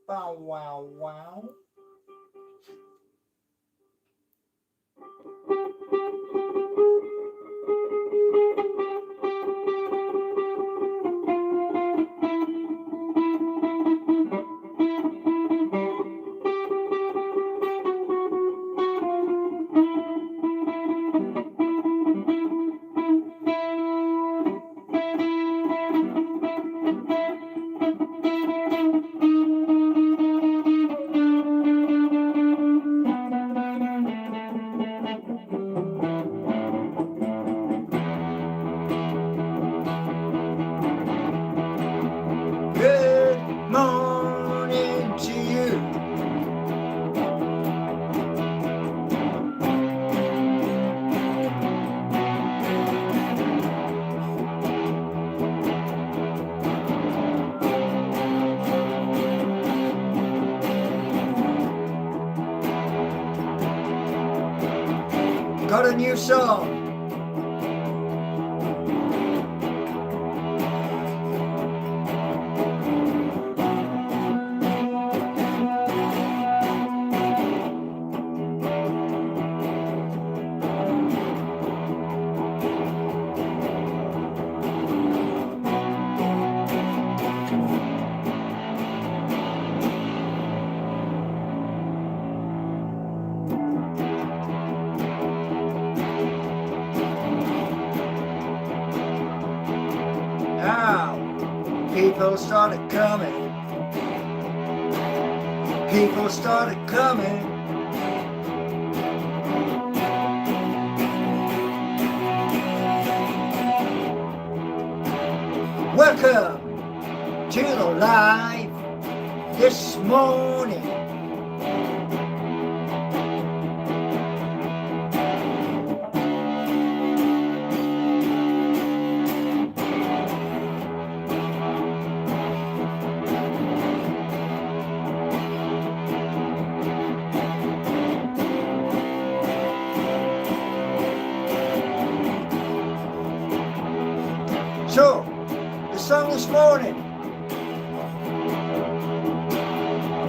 Bow wow wow. Good morning to you. Got a new song. Now, people started coming. People started coming. Welcome to the live this morning. So, the song this morning,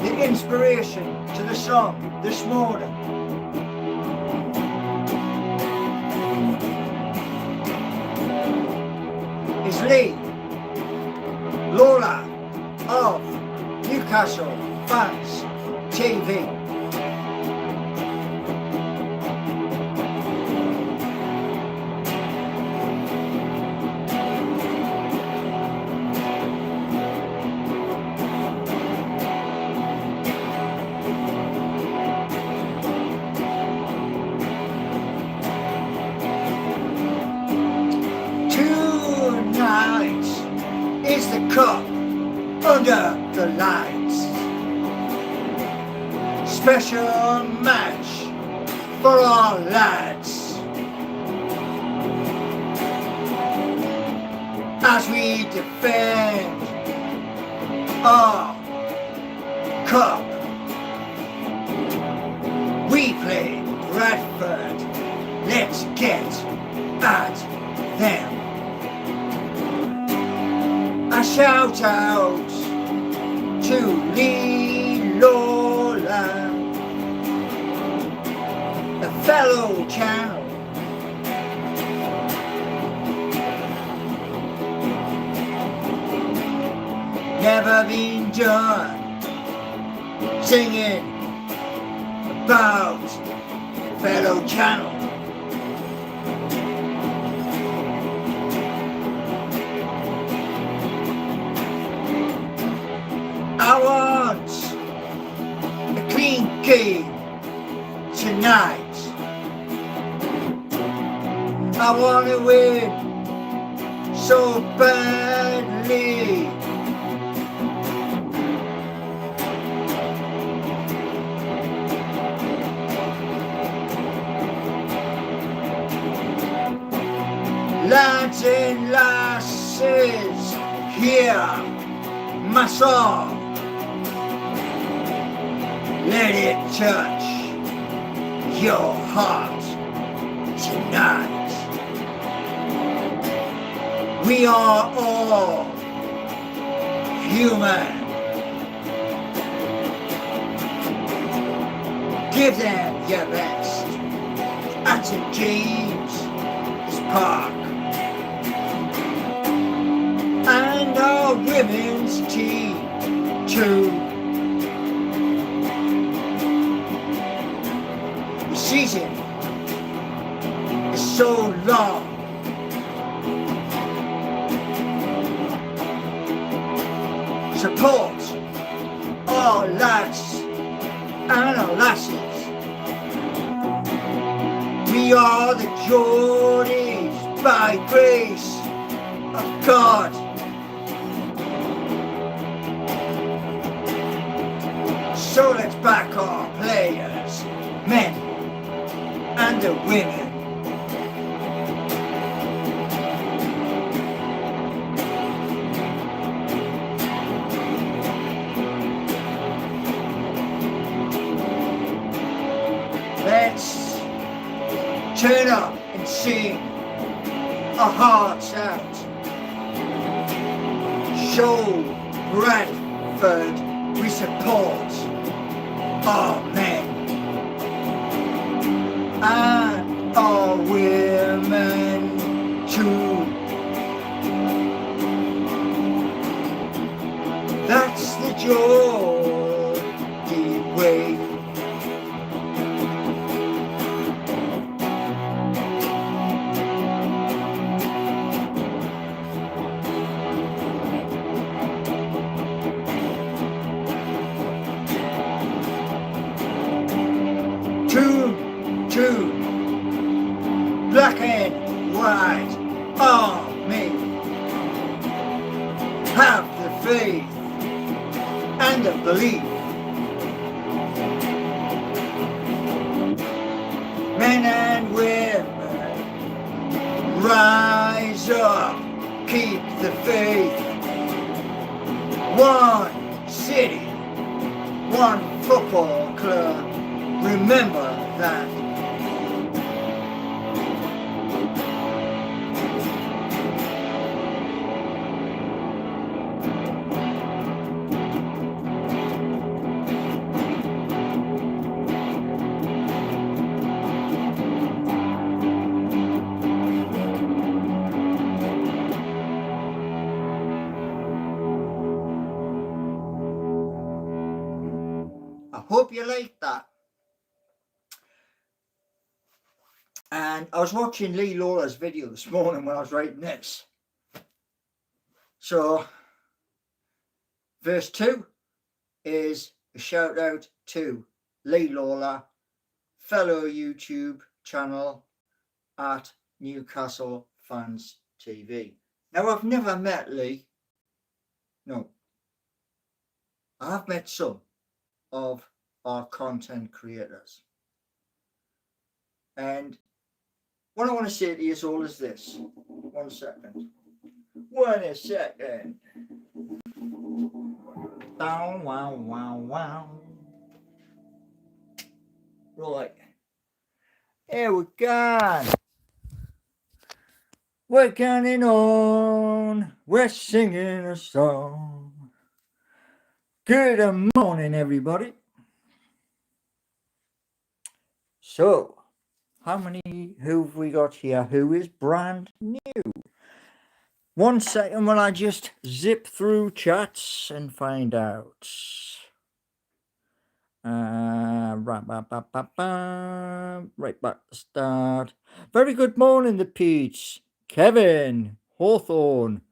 the inspiration to the song this morning is Lee Lola of Newcastle Fans TV. Is the cup under the lights. Special match for our lads as we defend our cup. We play Bradford. Let's get at them. A shout out to Lee Lola, a fellow channel. Never been done singing about fellow channel. I want a clean game tonight. I want to win so badly. Lads and lasses, hear my song. Let it touch your heart tonight. We are all human. Give them your best at St. James's Park. And our women's team too. The season is so long. Support our lads and our lasses. We are the Jordis by grace of God. So let's back our players, men and the women. Let's turn up and sing our hearts out. Show Bradford we support our men and our women too. That's the Jordi way. Two, black and white army, have the faith and the belief. Men and women, rise up, keep the faith. One city, one football club, remember that. I hope you like that. And I was watching Lee Lawler's video this morning when I was writing this. So, verse 2 is a shout out to Lee Lawler, fellow YouTube channel at Newcastle Fans TV. Now, I've never met Lee. No. I have met some of our content creators. And what I want to say to you all is this. 1 second. 1 second. Wow, wow, wow, wow. Right. Here we go. We're going on. We're singing a song. Good morning, everybody. So, how many who have we got here who is brand new? 1 second while I just zip through chats and find out. Right back to start. Very good morning, the Peach. Kevin Hawthorne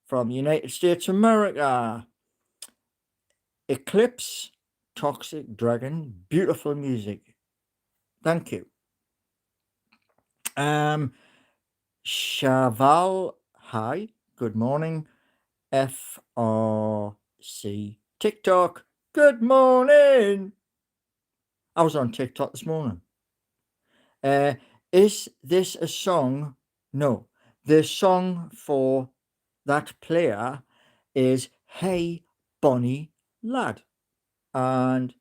from United States of America. Eclipse, Toxic Dragon, beautiful music. Thank you. Shaval, hi, good morning. FRC TikTok, good morning. I was on TikTok this morning. Is this a song? No. The song for that player is Hey Bonnie Lad. And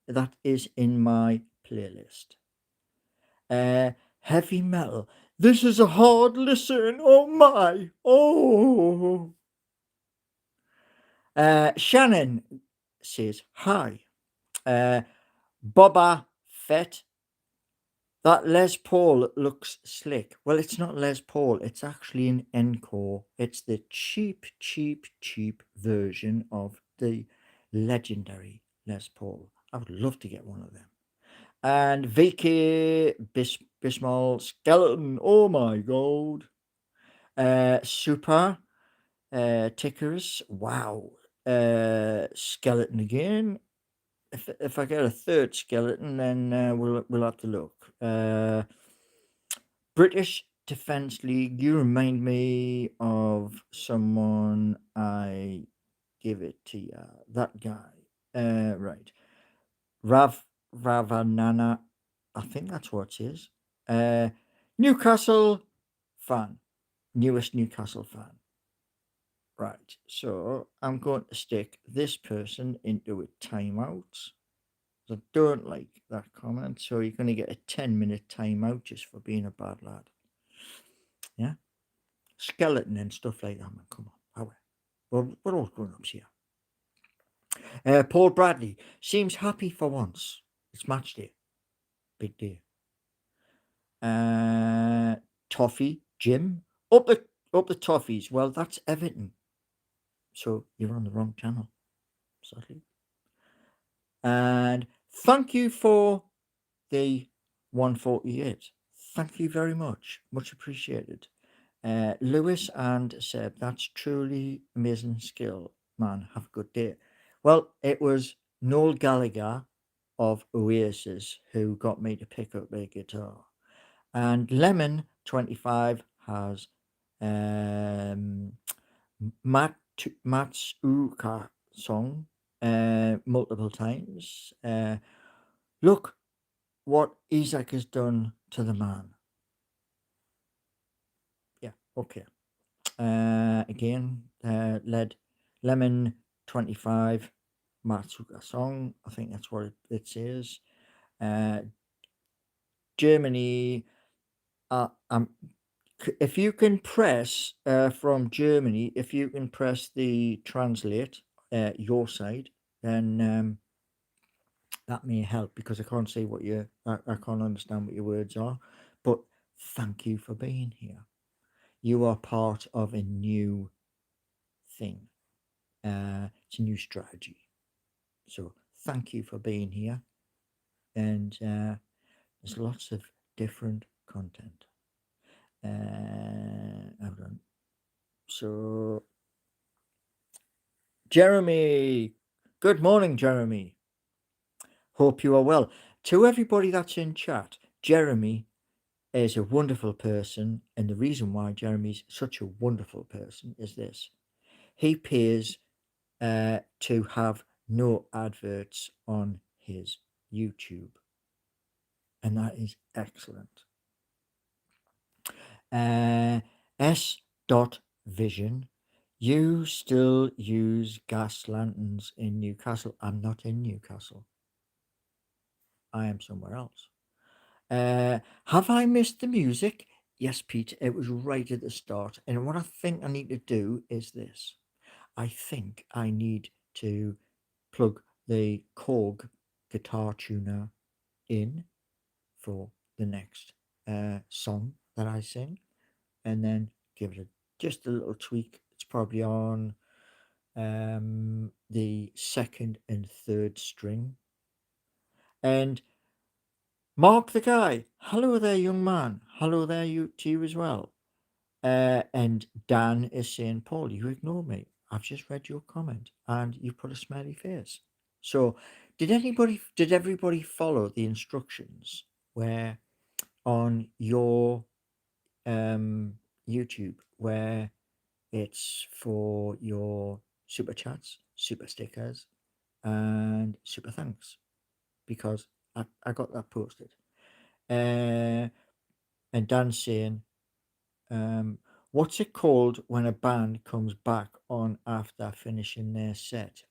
that is in my playlist. Heavy metal. This is a hard listen. Oh my. Oh. Shannon says, hi. Boba Fett. That Les Paul looks slick. Well, it's not Les Paul. It's actually an Encore. It's the cheap version of the legendary Les Paul. I would love to get one of them. And Vicky Bismol Skeleton. Oh my god. Super Tickers. Wow. Skeleton again. If I get a third skeleton, then we'll have to look. British Defence League. You remind me of someone. I give it to you. That guy. Right. Ravanana. I think that's what it is. Newcastle fan. Newest Newcastle fan. Right. So I'm going to stick this person into a timeout. I don't like that comment, so you're going to get a 10-minute timeout just for being a bad lad. Yeah? Skeleton and stuff like that, man. Come on. We're all grown ups here. Paul Bradley seems happy for once. It's match day. Big day. Toffee, Jim. Up the Toffees. Well, that's Everton. So you're on the wrong channel. Sadly. And thank you for the 148. Thank you very much. Much appreciated. Lewis and Seb, that's truly amazing skill, man. Have a good day. Well, it was Noel Gallagher of Oasis who got me to pick up a guitar. And Lemon25 has Matt's Uka song multiple times. Look what Isaac has done to the man. Yeah, okay. Again, led Lemon 25 Matsuka song. I think that's what it says. Germany. If you can press from Germany, if you can press the translate your side, then that may help because I can't see what I can't understand what your words are. But thank you for being here. You are part of a new thing. It's a new strategy. So thank you for being here. And there's lots of different content. Hold on. So Jeremy, good morning, Jeremy. Hope you are well. To everybody that's in chat, Jeremy is a wonderful person, and the reason why Jeremy's such a wonderful person is this: he pays to have no adverts on his YouTube, and that is excellent. S. Vision. You still use gas lanterns in Newcastle? I'm not in Newcastle. I am somewhere else. Have I missed the music? Yes, Pete. It was right at the start. And what I think I need to do is this. I think I need to plug the Korg guitar tuner in for the next song that I sing, and then give it just a little tweak. It's probably on the second and third string. And Mark the guy, hello there, young man. Hello there, to you as well. And Dan is saying, Paul, you ignored me. I've just read your comment, and you put a smiley face. So, did everybody follow the instructions where on your YouTube where it's for your super chats, super stickers, and super thanks? Because I got that posted. And Dan's saying, what's it called when a band comes back on after finishing their set?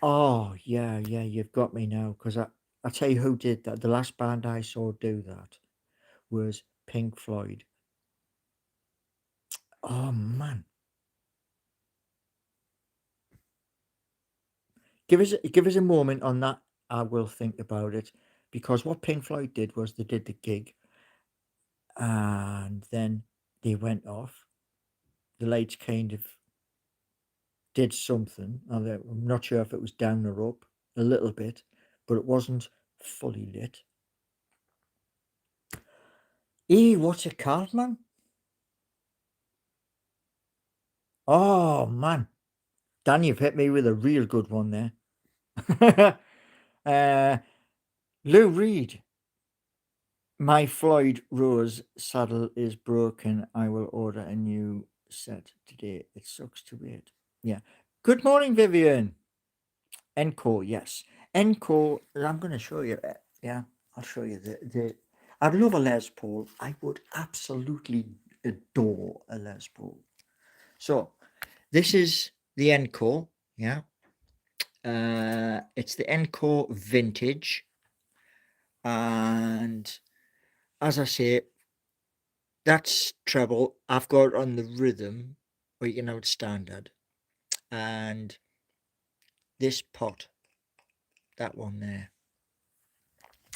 Oh, yeah, you've got me now. Because I tell you who did that. The last band I saw do that was Pink Floyd. Oh man, give us a moment on that. I will think about it because what Pink Floyd did was they did the gig and then they went off. The lights kind of did something. I'm not sure if it was down or up a little bit, but it wasn't fully lit. What's it called, man? Oh man, Dan, you've hit me with a real good one there. uh, Lou Reed. My Floyd Rose saddle is broken. I will order a new set today. It sucks to wait. Yeah. Good morning, Vivian. Encore, yes. Encore, I'm going to show you. Yeah, I'll show you the. I'd love a Les Paul. I would absolutely adore a Les Paul. So, this is the Encore. Yeah. It's the Encore Vintage. And as I say, that's treble. I've got it on the rhythm, or you can have it standard. And this pot, that one there,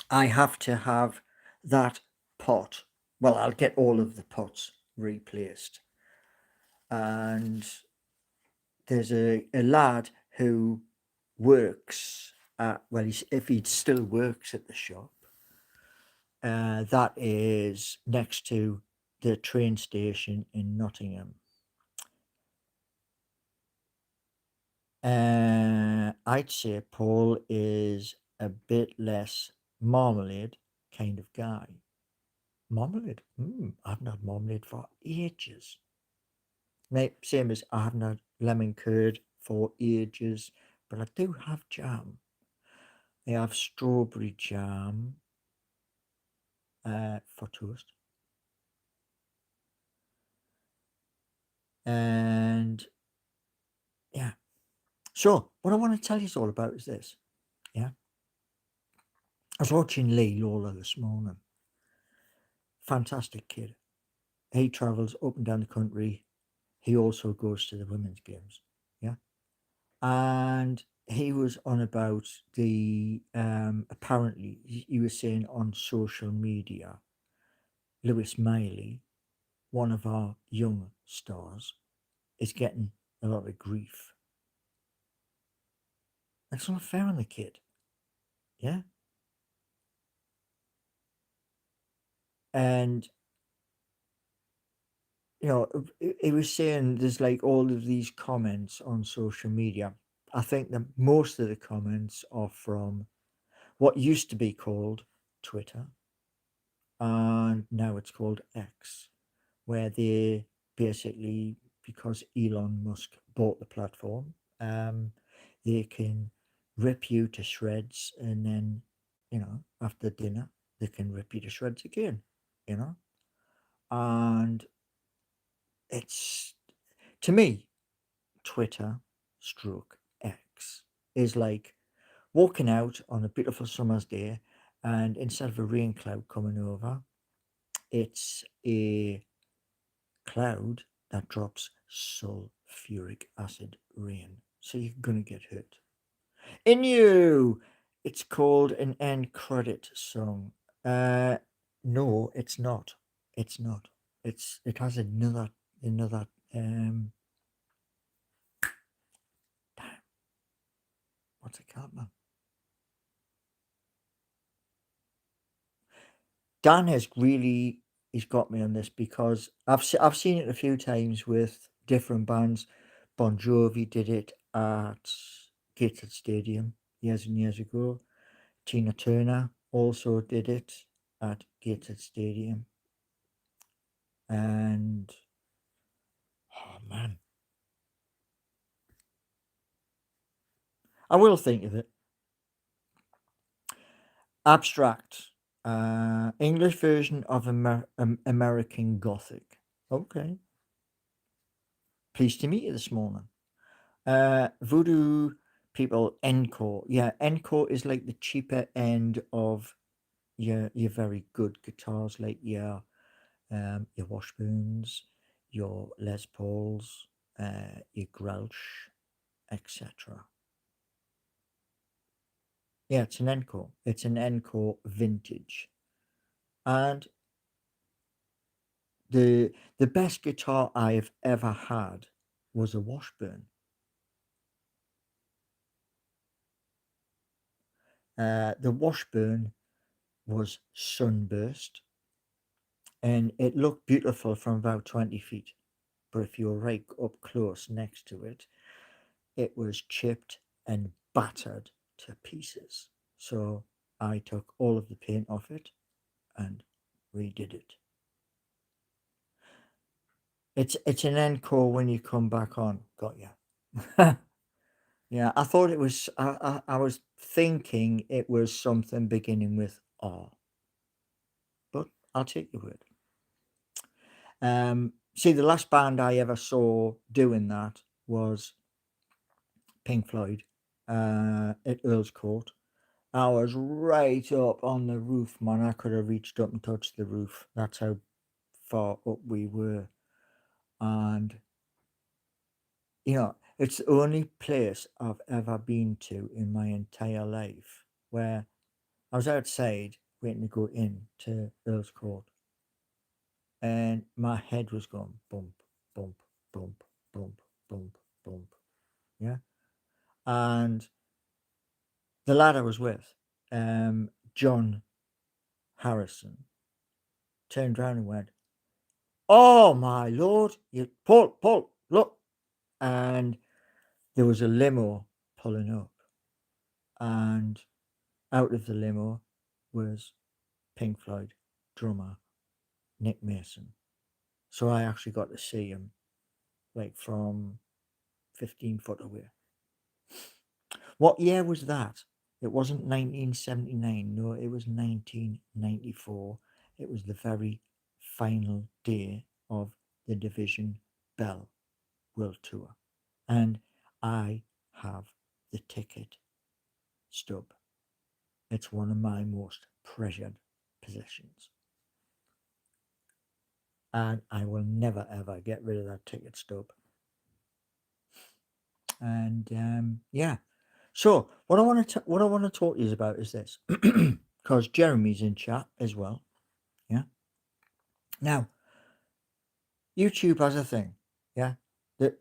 I have to have that pot. Well, I'll get all of the pots replaced. And there's a lad who works at, well, if he still works at the shop, that is next to the train station in Nottingham. I'd say Paul is a bit less marmalade kind of guy. Marmalade? I haven't had marmalade for ages. Same as I haven't had lemon curd for ages, but I do have jam. I have strawberry jam for toast. And yeah. So, what I want to tell you all about is this. Yeah. I was watching Lee Lawler this morning. Fantastic kid. He travels up and down the country. He also goes to the women's games. Yeah. And he was on about the apparently he was saying on social media, Lewis Miley, one of our young stars, is getting a lot of grief. That's not fair on the kid. Yeah. And it was saying there's like all of these comments on social media. I think that most of the comments are from what used to be called Twitter, and now it's called X, where they basically, because Elon Musk bought the platform, they can rip you to shreds, and then, after dinner, they can rip you to shreds again, you know? And it's, to me, Twitter stroke X is like walking out on a beautiful summer's day, and instead of a rain cloud coming over, it's a cloud that drops sulfuric acid rain. So you're going to get hurt. In you, it's called an end credit song. No, it's not. It's not. It has another damn, what's it called, man? Dan has really he's got me on this because I've seen it a few times with different bands. Bon Jovi did it at Gated Stadium years and years ago. Tina Turner also did it at Gated Stadium. And oh man, I will think of it. Abstract, English version of American Gothic. Okay, pleased to meet you this morning. Voodoo people, Encore. Yeah, Encore is like the cheaper end of your very good guitars, like your Washburns, your Les Pauls, your Grouch, etc. Yeah, it's an Encore. It's an Encore vintage, and the best guitar I have ever had was a Washburn. The Washburn was sunburst, and it looked beautiful from about 20 feet. But if you were right up close next to it, it was chipped and battered to pieces. So I took all of the paint off it and redid it. It's an encore when you come back on. Got ya. Yeah, I thought it was. I was thinking it was something beginning with R, but I'll take your word. See, the last band I ever saw doing that was Pink Floyd, at Earl's Court. I was right up on the roof, man. I could have reached up and touched the roof. That's how far up we were. And, it's the only place I've ever been to in my entire life where I was outside waiting to go in to Earl's Court, and my head was going bump, bump, bump, bump, bump, bump. Yeah. And the lad I was with, John Harrison, turned around and went, "Oh my lord, you Paul, look!" And there was a limo pulling up, and out of the limo was Pink Floyd drummer Nick Mason. So I actually got to see him, like, from 15 foot away. What year was that? It wasn't 1979. No, it was 1994. It was the very final day of the Division Bell World Tour. And I have the ticket stub. It's one of my most treasured possessions. And I will never ever get rid of that ticket stub. And yeah. So what I want to talk to you about is this. Because Jeremy's in chat as well. Yeah. Now, YouTube has a thing. Yeah.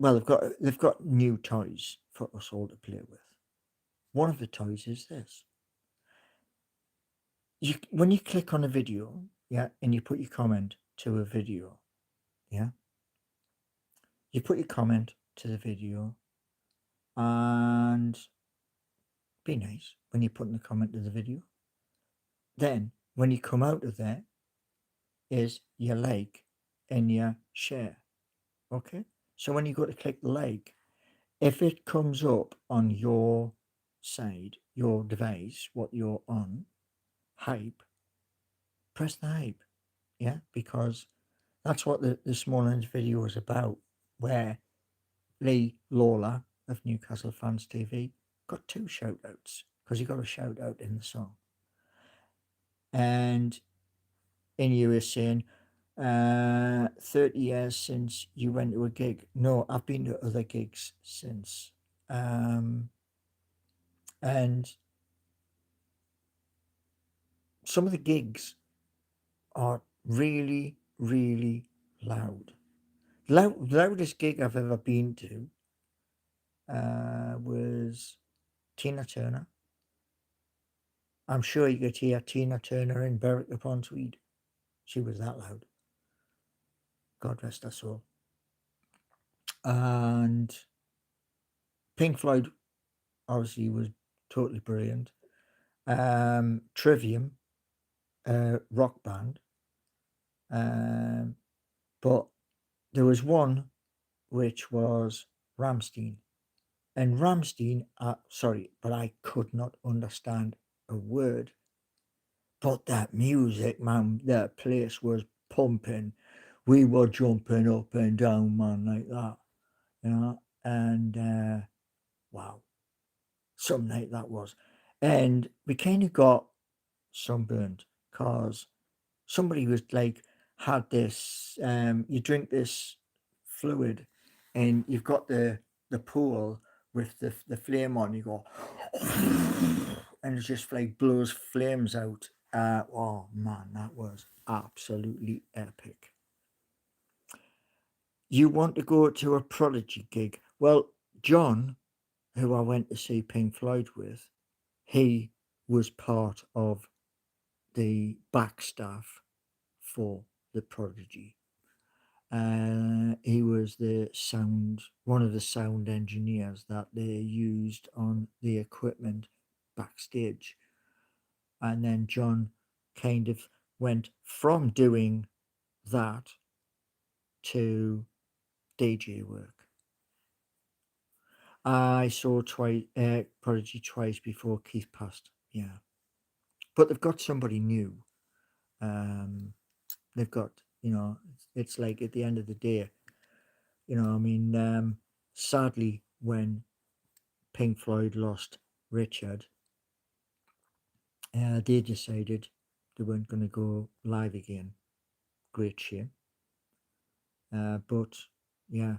Well, they've got new toys for us all to play with. One of the toys is this. When you click on a video, yeah, and you put your comment to a video, yeah, you put your comment to the video, and be nice when you're putting the comment to the video. Then, when you come out of there, is your like and your share. Okay? So when you go to click the like, if it comes up on your side, your device, what you're on, hype, press the hype. Yeah? Because that's what this morning's video was about, where Lee Lawler of Newcastle Fans TV got 2 shout outs because he got a shout out in the song. And you were saying, 30 years since you went to a gig. No, I've been to other gigs since. And some of the gigs are really, really loud. The loudest gig I've ever been to was Tina Turner. I'm sure you could hear Tina Turner in Berwick upon Tweed. She was that loud. God rest her soul. And Pink Floyd obviously was totally brilliant. Trivium, rock band. But there was one which was Rammstein. And Rammstein, sorry, but I could not understand a word. But that music, man, that place was pumping. We were jumping up and down, man, like that. And wow, some night that was. And we kind of got sunburned because somebody was like had this. You drink this fluid, and you've got the pool with the flame on. You go, and it just like blows flames out. Oh man, that was absolutely epic. You want to go to a Prodigy gig? Well, John, who I went to see Pink Floyd with, he was part of the back staff for the Prodigy. He was one of the sound engineers that they used on the equipment backstage. And then John kind of went from doing that to DJ work. I saw Prodigy twice before Keith passed. Yeah, but they've got somebody new. Um, they've got, it's like at the end of the day, I mean, sadly, when Pink Floyd lost Richard, they decided they weren't going to go live again. Great shame. But yeah,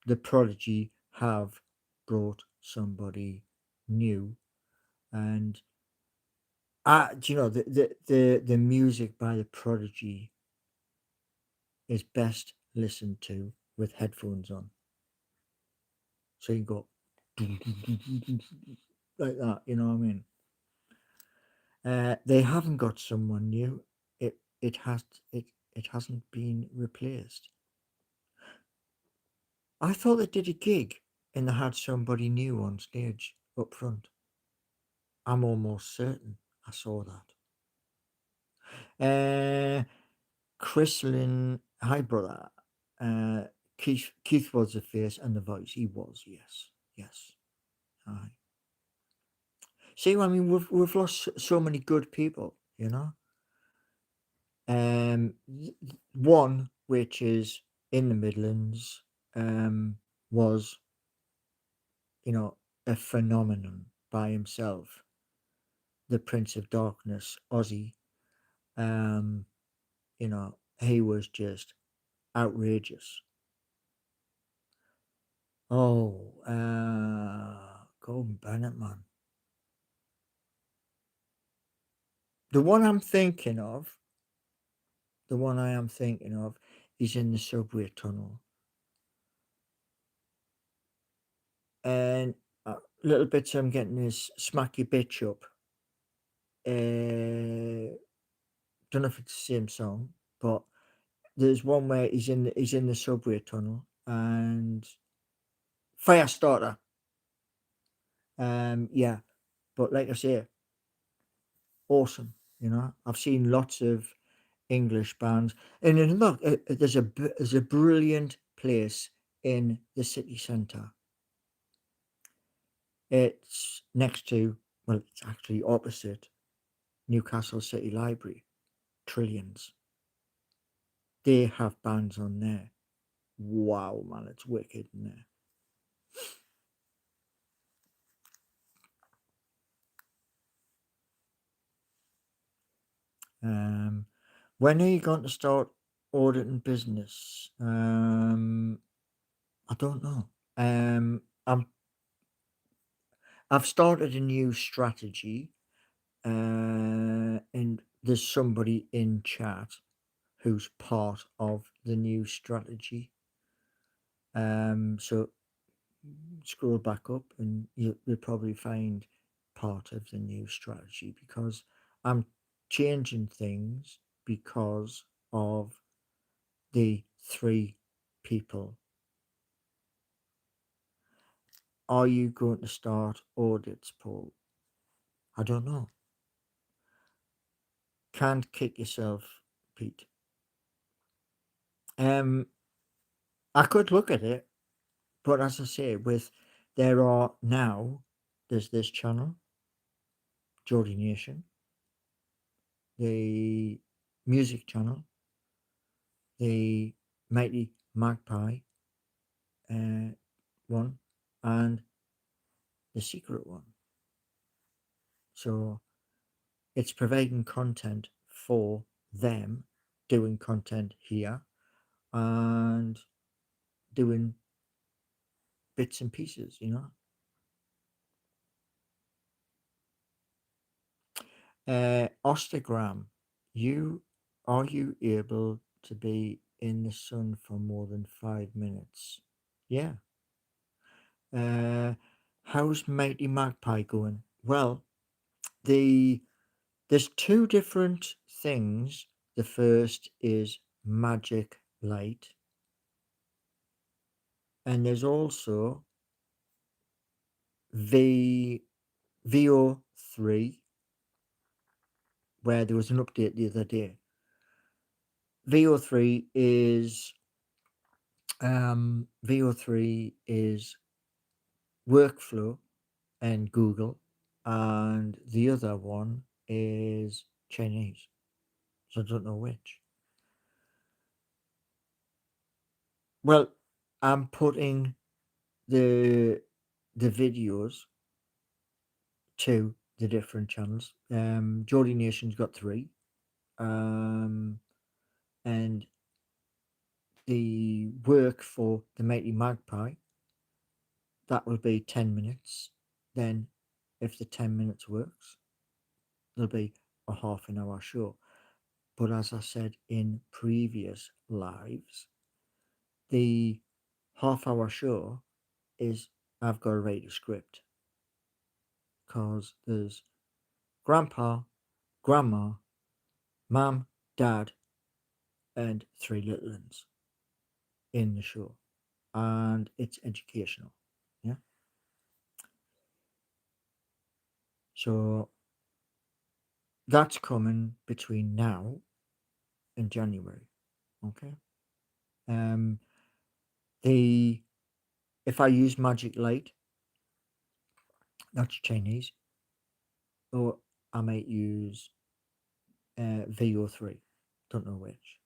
the Prodigy have brought somebody new, and do you know the music by the Prodigy is best listened to with headphones on. So you go like that, you know what I mean? They haven't got someone new. It has it hasn't been replaced. I thought they did a gig and they had somebody new on stage up front. I'm almost certain I saw that. Chrislyn, hi brother. Uh, Keith was the face and the voice. He was, yes. Aye. See, I mean, we've lost so many good people, you know. One which is in the Midlands, was, a phenomenon by himself. The Prince of Darkness, Ozzy. Um, he was just outrageous. Oh, Golden Bennett, man. The one I'm thinking of, the one I am thinking of, is in the subway tunnel. And little bits I'm getting is Smack Your Bitch Up. Don't know if it's the same song, but there's one where he's in the subway tunnel and Firestarter. Yeah, but like I say, awesome. I've seen lots of English bands, and then look, there's a brilliant place in the city centre. It's next to, well, it's actually opposite Newcastle City Library. Trillions. They have bands on there. Wow, man, it's wicked in there. When are you going to start auditing business? I don't know. I've started a new strategy, and there's somebody in chat who's part of the new strategy. So scroll back up, and you'll probably find part of the new strategy, because I'm changing things because of the three people. Are you going to start audits, Paul? I don't know. Can't kick yourself, Pete. I could look at it, but as I say, there's this channel, Jordi Nation, the music channel, the Mighty Magpie one, and the secret one. So it's providing content for them doing content here and doing bits and pieces, Ostagram, are you able to be in the sun for more than 5 minutes? Yeah. How's Mighty Magpie going? Well, there's two different things. The first is magic light, and there's also V VO3, where there was an update the other day. VO3 is workflow and Google, and the other one is Chinese. So I don't know which. Well, I'm putting the videos to the different channels. Jordi Nation's got 3. And the work for the Mighty Magpie, that will be 10 minutes. Then if the 10 minutes works, there'll be a half an hour show. But as I said in previous lives, the half hour show is I've got to write a script, because there's grandpa, grandma, mum, dad, and 3 little ones in the show, and it's educational. Yeah. So that's coming between now and January. Okay. Um, the If I use Magic Light, that's Chinese, or I might use VO3. Don't know which.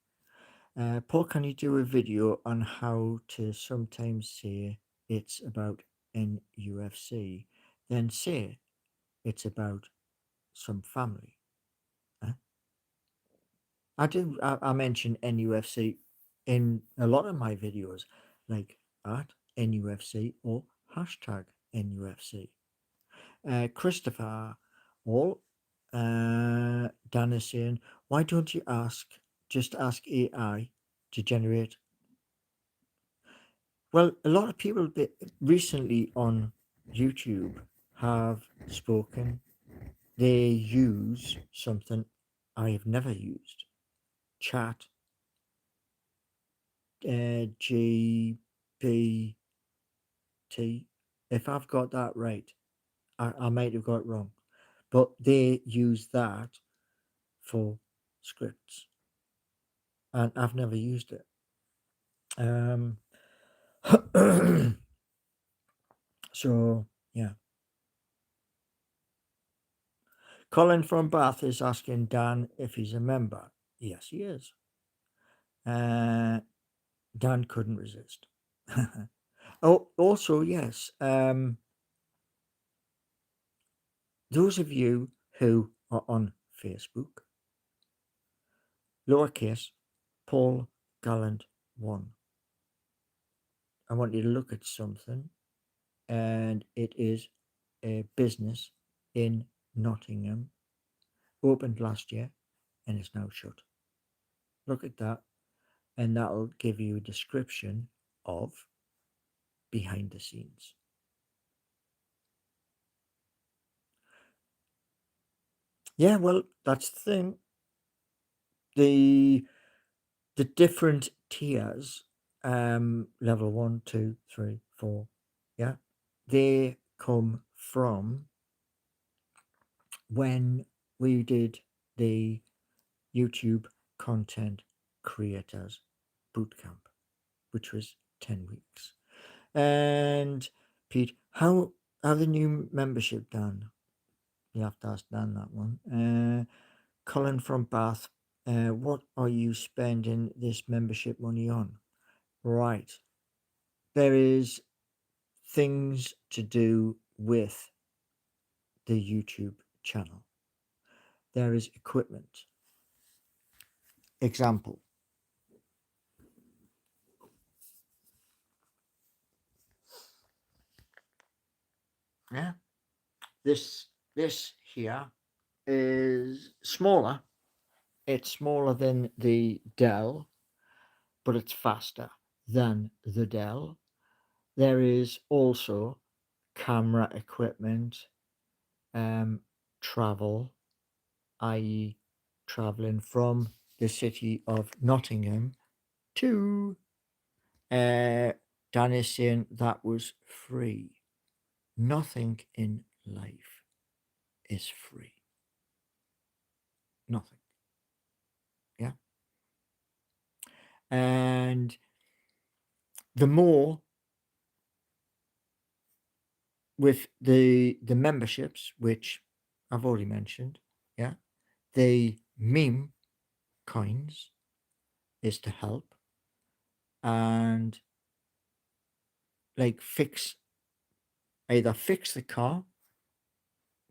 Paul, can you do a video on how to sometimes say it's about NUFC, then say it's about some family? Huh? I mention NUFC in a lot of my videos, like at NUFC or hashtag NUFC. Christopher All, Dan is saying, why don't you just ask AI to generate? Well, a lot of people recently on YouTube have spoken. They use something I have never used, Chat GPT. If I've got that right, I might have got it wrong, but they use that for scripts, and I've never used it. So yeah. Colin from Bath is asking Dan if he's a member. Yes, he is. Dan couldn't resist. Oh, also, yes. Those of you who are on Facebook, lowercase, Paul Gallant 1. I want you to look at something, and it is a business in Nottingham, opened last year, and is now shut. Look at that, and that'll give you a description of behind the scenes. Yeah, well, that's the thing. The different tiers, level 1, 2, 3, 4, yeah, they come from when we did the YouTube content creators bootcamp, which was 10 weeks. And Pete, how the new membership done? You have to ask Dan that one. Colin from Bath, what are you spending this membership money on? Right. There is things to do with the YouTube channel. There is equipment. example. Yeah, this here is smaller. It's smaller than the Dell, but it's faster than the Dell. There is also camera equipment, travel, i.e., traveling from the city of Nottingham to Dan is saying that was free. Nothing in life is free. Nothing. Yeah. And the more with the memberships, which I've already mentioned, yeah, the meme coins is to help and like either fix the car,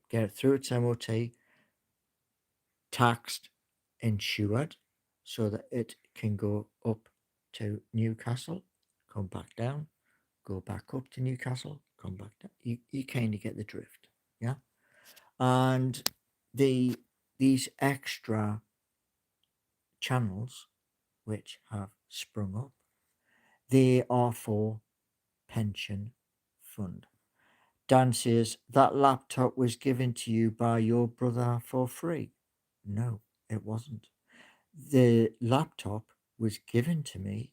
get it through its MOT, taxed, insured, so that it can go up to Newcastle, come back down, go back up to Newcastle, come back down. You kind of get the drift, yeah. And these extra channels which have sprung up, they are for pension fund. Dan says that laptop was given to you by your brother for free. No, it wasn't. The laptop was given to me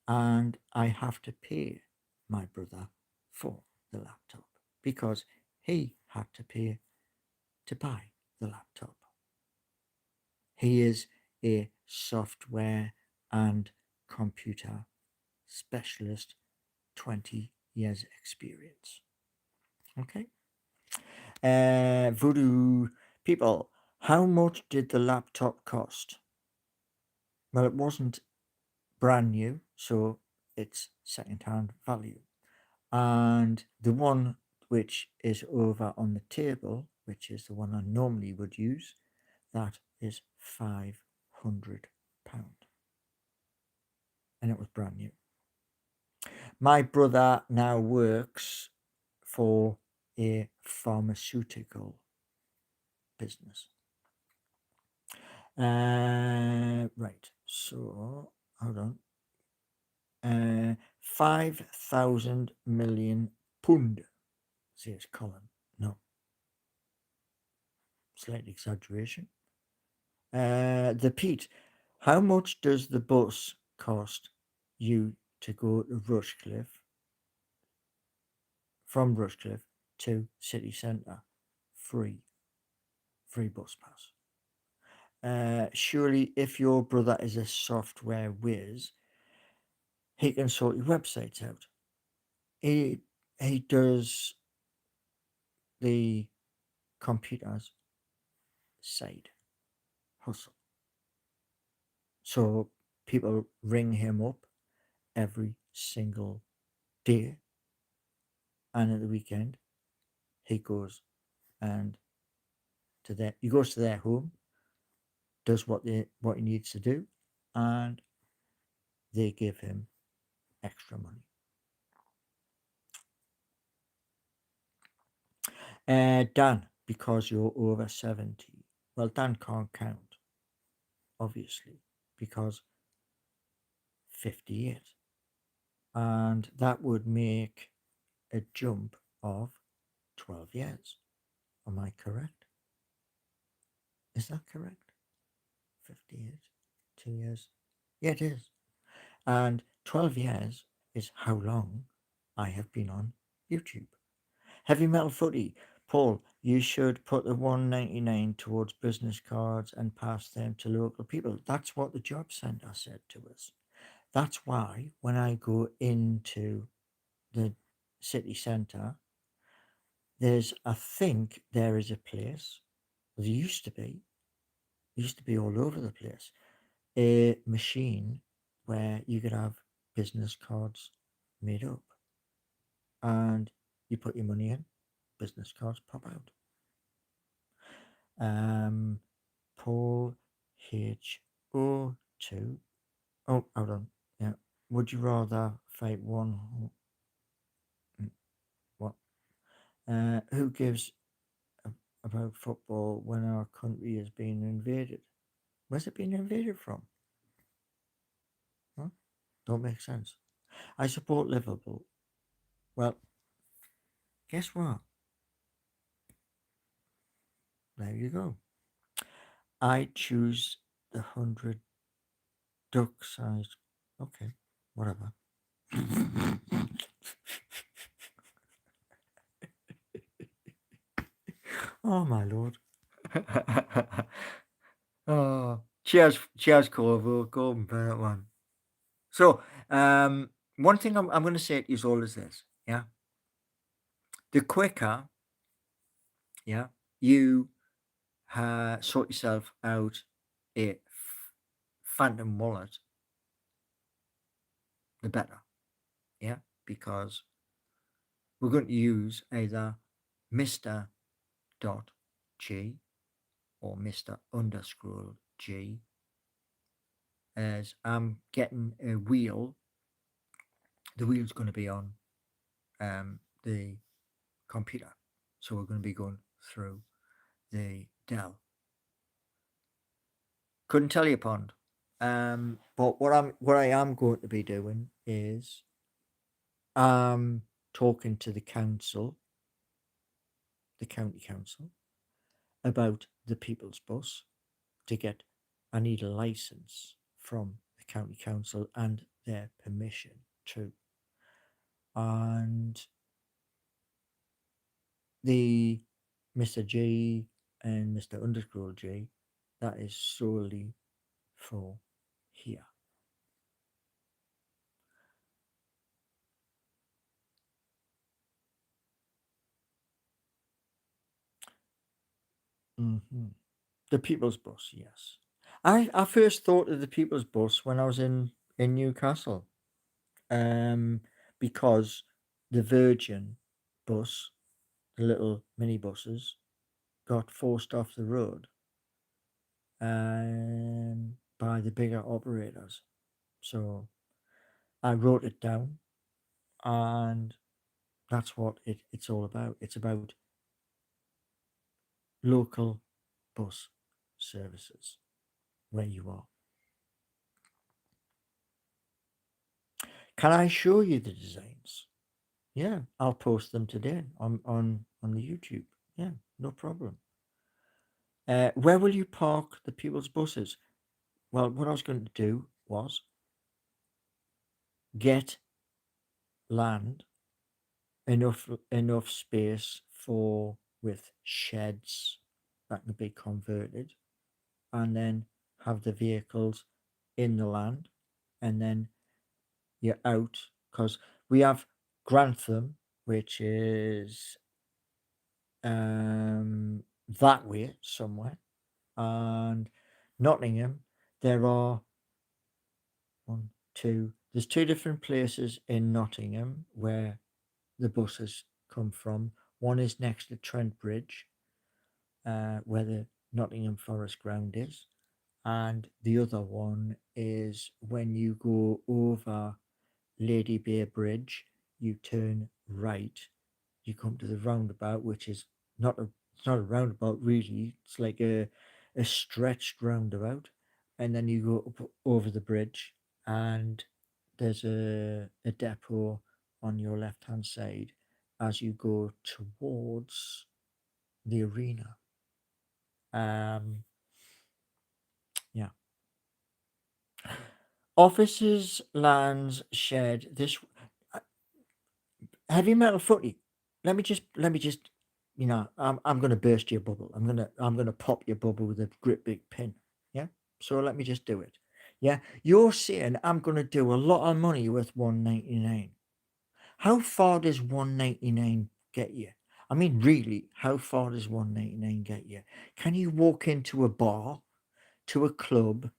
and I have to pay my brother for the laptop because he had to pay to buy the laptop. He is a software and computer specialist, 20 years experience. Okay. Voodoo people, how much did the laptop cost? Well, it wasn't brand new, so it's second-hand value. And the one which is over on the table, which is the one I normally would use, that is £500. And it was brand new. My brother now works for a pharmaceutical business. Right, so hold on. 5,000 million pund, says Colin. No, slight exaggeration. The Pete, how much does the bus cost you to go to Rushcliffe, from Rushcliffe to city centre? Free bus pass. Surely if your brother is a software whiz, he can sort your websites out. He does the computers side hustle. So people ring him up every single day, and at the weekend he goes to their home, does what he needs to do, and they give him extra money. Dan, because you're over 70. Well, Dan can't count, obviously, because 58. And that would make a jump of 12 years. Am I correct? Is that correct? 58, 2 years. Yeah, it is. And 12 years is how long I have been on YouTube. Heavy Metal Footy. Paul, you should put the 199 towards business cards and pass them to local people. That's what the job centre said to us. That's why when I go into the city centre, I think there is a place, there used to be all over the place, a machine where you could have business cards made up and you put your money in, business cards pop out. Paul H. O. 2. Oh, hold on. Yeah. Would you rather fight one? What? Who gives about football when our country is being invaded? Where's it being invaded from? Huh? Don't make sense. I support Liverpool. Well, guess what? There you go. I choose the 100 duck sized. Okay, whatever. Oh my lord. Oh, cheers, Corvo. Golden Bennett one. So, one thing I'm going to say to you all is this, yeah. The quicker, yeah, you sort yourself out a phantom wallet, the better, yeah, because we're going to use either Mr. Dot G or Mr. Underscore G, as I'm getting a wheel. The wheel's going to be on the computer, so we're going to be going through the Dell. Couldn't tell you, Pond. But what I am going to be doing is talking to the council, the county council, about the People's Bus to get. I need a license from the county council and their permission too. And the Mr.G and Mr. Underscore G, that is solely for here. Mm-hmm. The People's Bus, yes. I first thought of the People's Bus when I was in Newcastle, because the Virgin bus, the little minibuses, got forced off the road by the bigger operators. So I wrote it down, and that's what it's all about. It's about local bus services where you are. Can I show you the designs? Yeah, I'll post them today on the YouTube. Yeah, no problem. Where will you park the people's buses? Well, what I was going to do was get land, enough space for with sheds that can be converted, and then have the vehicles in the land, and then you're out, because we have Grantham, which is that way somewhere, and Nottingham. There are there's two different places in Nottingham where the buses come from. One is next to Trent Bridge, where the Nottingham Forest Ground is, and the other one is when you go over Lady Bay Bridge, you turn right, you come to the roundabout, which is it's not a roundabout really. It's like a stretched roundabout, and then you go up over the bridge, and there's a depot on your left hand side as you go towards the arena. Yeah. Offices, lands, shed. This heavy metal footy. Let me just, I'm gonna burst your bubble. I'm gonna pop your bubble with a great big pin. Yeah. So let me just do it. Yeah. You're saying I'm gonna do a lot of money with 199. How far does 199 get you? I mean, really, how far does 199 get you? Can you walk into a bar, to a club,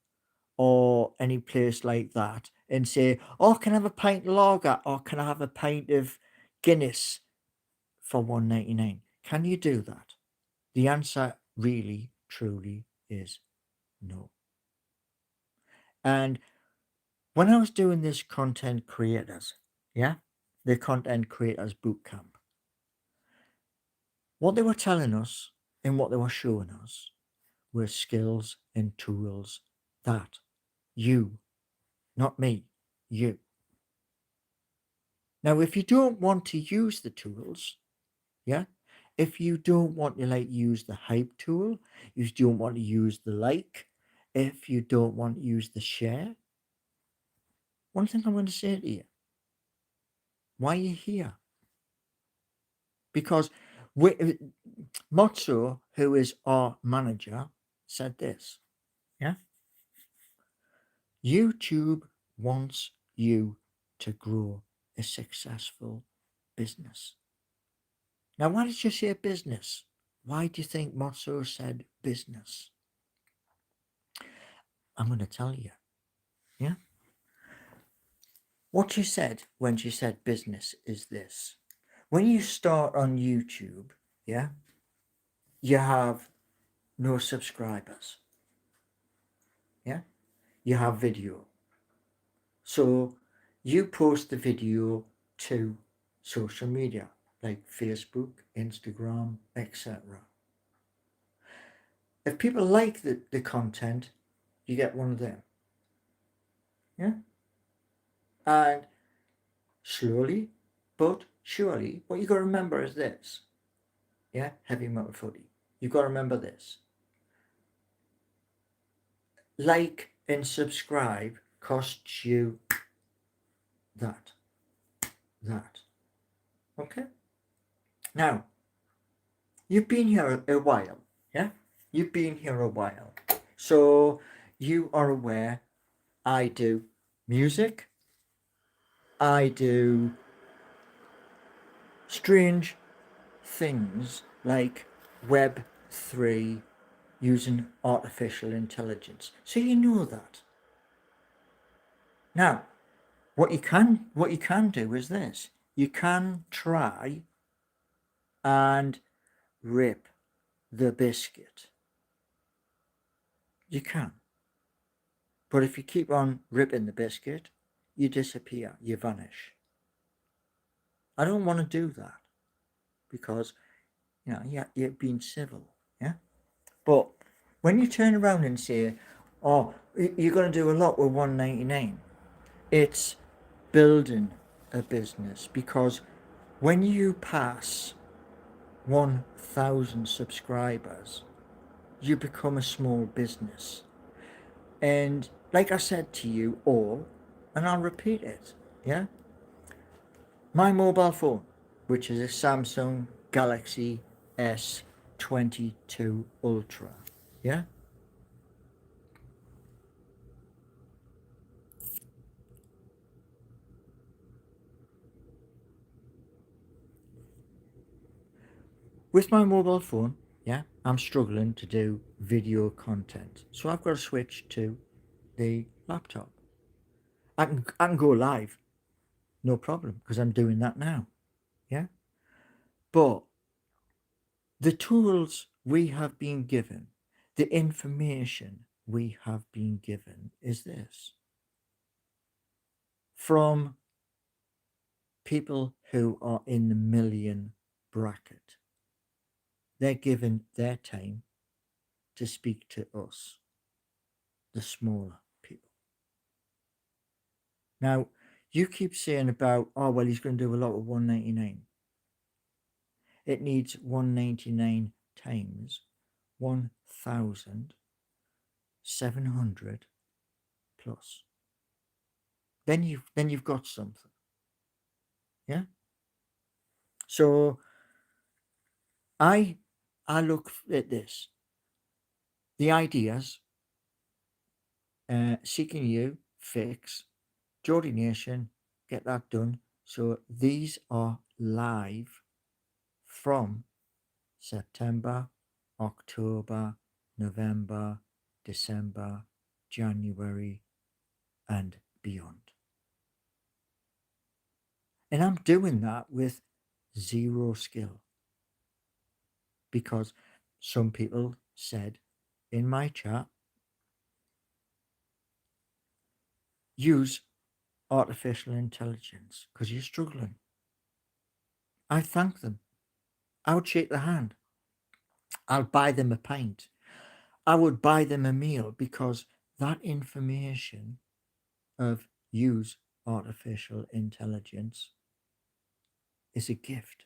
or any place like that and say, "Oh, can I have a pint of lager, or can I have a pint of Guinness for 199?" Can you do that? The answer really, truly is no. And when I was doing this content creators, yeah, the content creators boot camp, what they were telling us and what they were showing us were skills and tools that you, not me, you. Now, if you don't want to use the tools, yeah, if you don't want to like use the hype tool, you don't want to use the like, if you don't want to use the share, one thing I'm going to say to you, why are you here? Because Motso, who is our manager, said this, yeah, YouTube wants you to grow a successful business. Now, why did you say business? Why do you think Motso said business? I'm going to tell you, yeah. What she said when she said business is this. When you start on YouTube, yeah, you have no subscribers, yeah, you have video. So you post the video to social media like Facebook, Instagram, etc. If people like the content, you get one of them. Yeah? And slowly but surely, what you got to remember is this. Yeah? Heavy metal footy. You got to remember this. Like and subscribe costs you that. That. Okay? Now, you've been here a while. Yeah? You've been here a while. So you are aware I do music. I do strange things like Web3 using artificial intelligence. So you know that. Now, what you can do is this. You can try and rip the biscuit. You can. But if you keep on ripping the biscuit, you disappear, you vanish. I don't want to do that because you're being civil, yeah. But when you turn around and say, "Oh, you're going to do a lot with 199," it's building a business because when you pass 1,000 subscribers, you become a small business. And like I said to you all, and I'll repeat it, yeah, my mobile phone, which is a Samsung Galaxy S22 Ultra, yeah, with my mobile phone, yeah, I'm struggling to do video content. So I've got to switch to the laptop. I can go live, no problem, because I'm doing that now. Yeah. But the tools we have been given, the information we have been given is this from people who are in the million bracket. They're given their time to speak to us, the smaller people. Now, you keep saying about, oh, well, he's going to do a lot with 199. It needs 199 times 1,700 plus. Then you've got something. Yeah. So I I look at this. The ideas, seeking you, fix, Jordi Nation, get that done. So these are live from September, October, November, December, January, and beyond. And I'm doing that with zero skill because some people said in my chat, use artificial intelligence because you're struggling. I thank them. I would shake their hand. I'll buy them a pint. I would buy them a meal because that information of use artificial intelligence is a gift.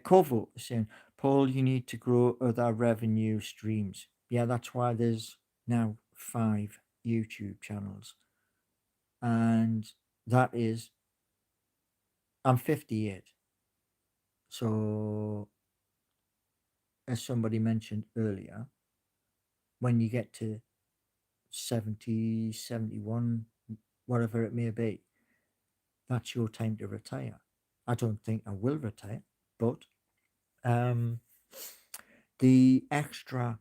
Corvo is saying, Paul, you need to grow other revenue streams. Yeah, that's why there's now 5 YouTube channels. And that is, I'm 58. So, as somebody mentioned earlier, when you get to 70, 71, whatever it may be, that's your time to retire. I don't think I will retire, but the extra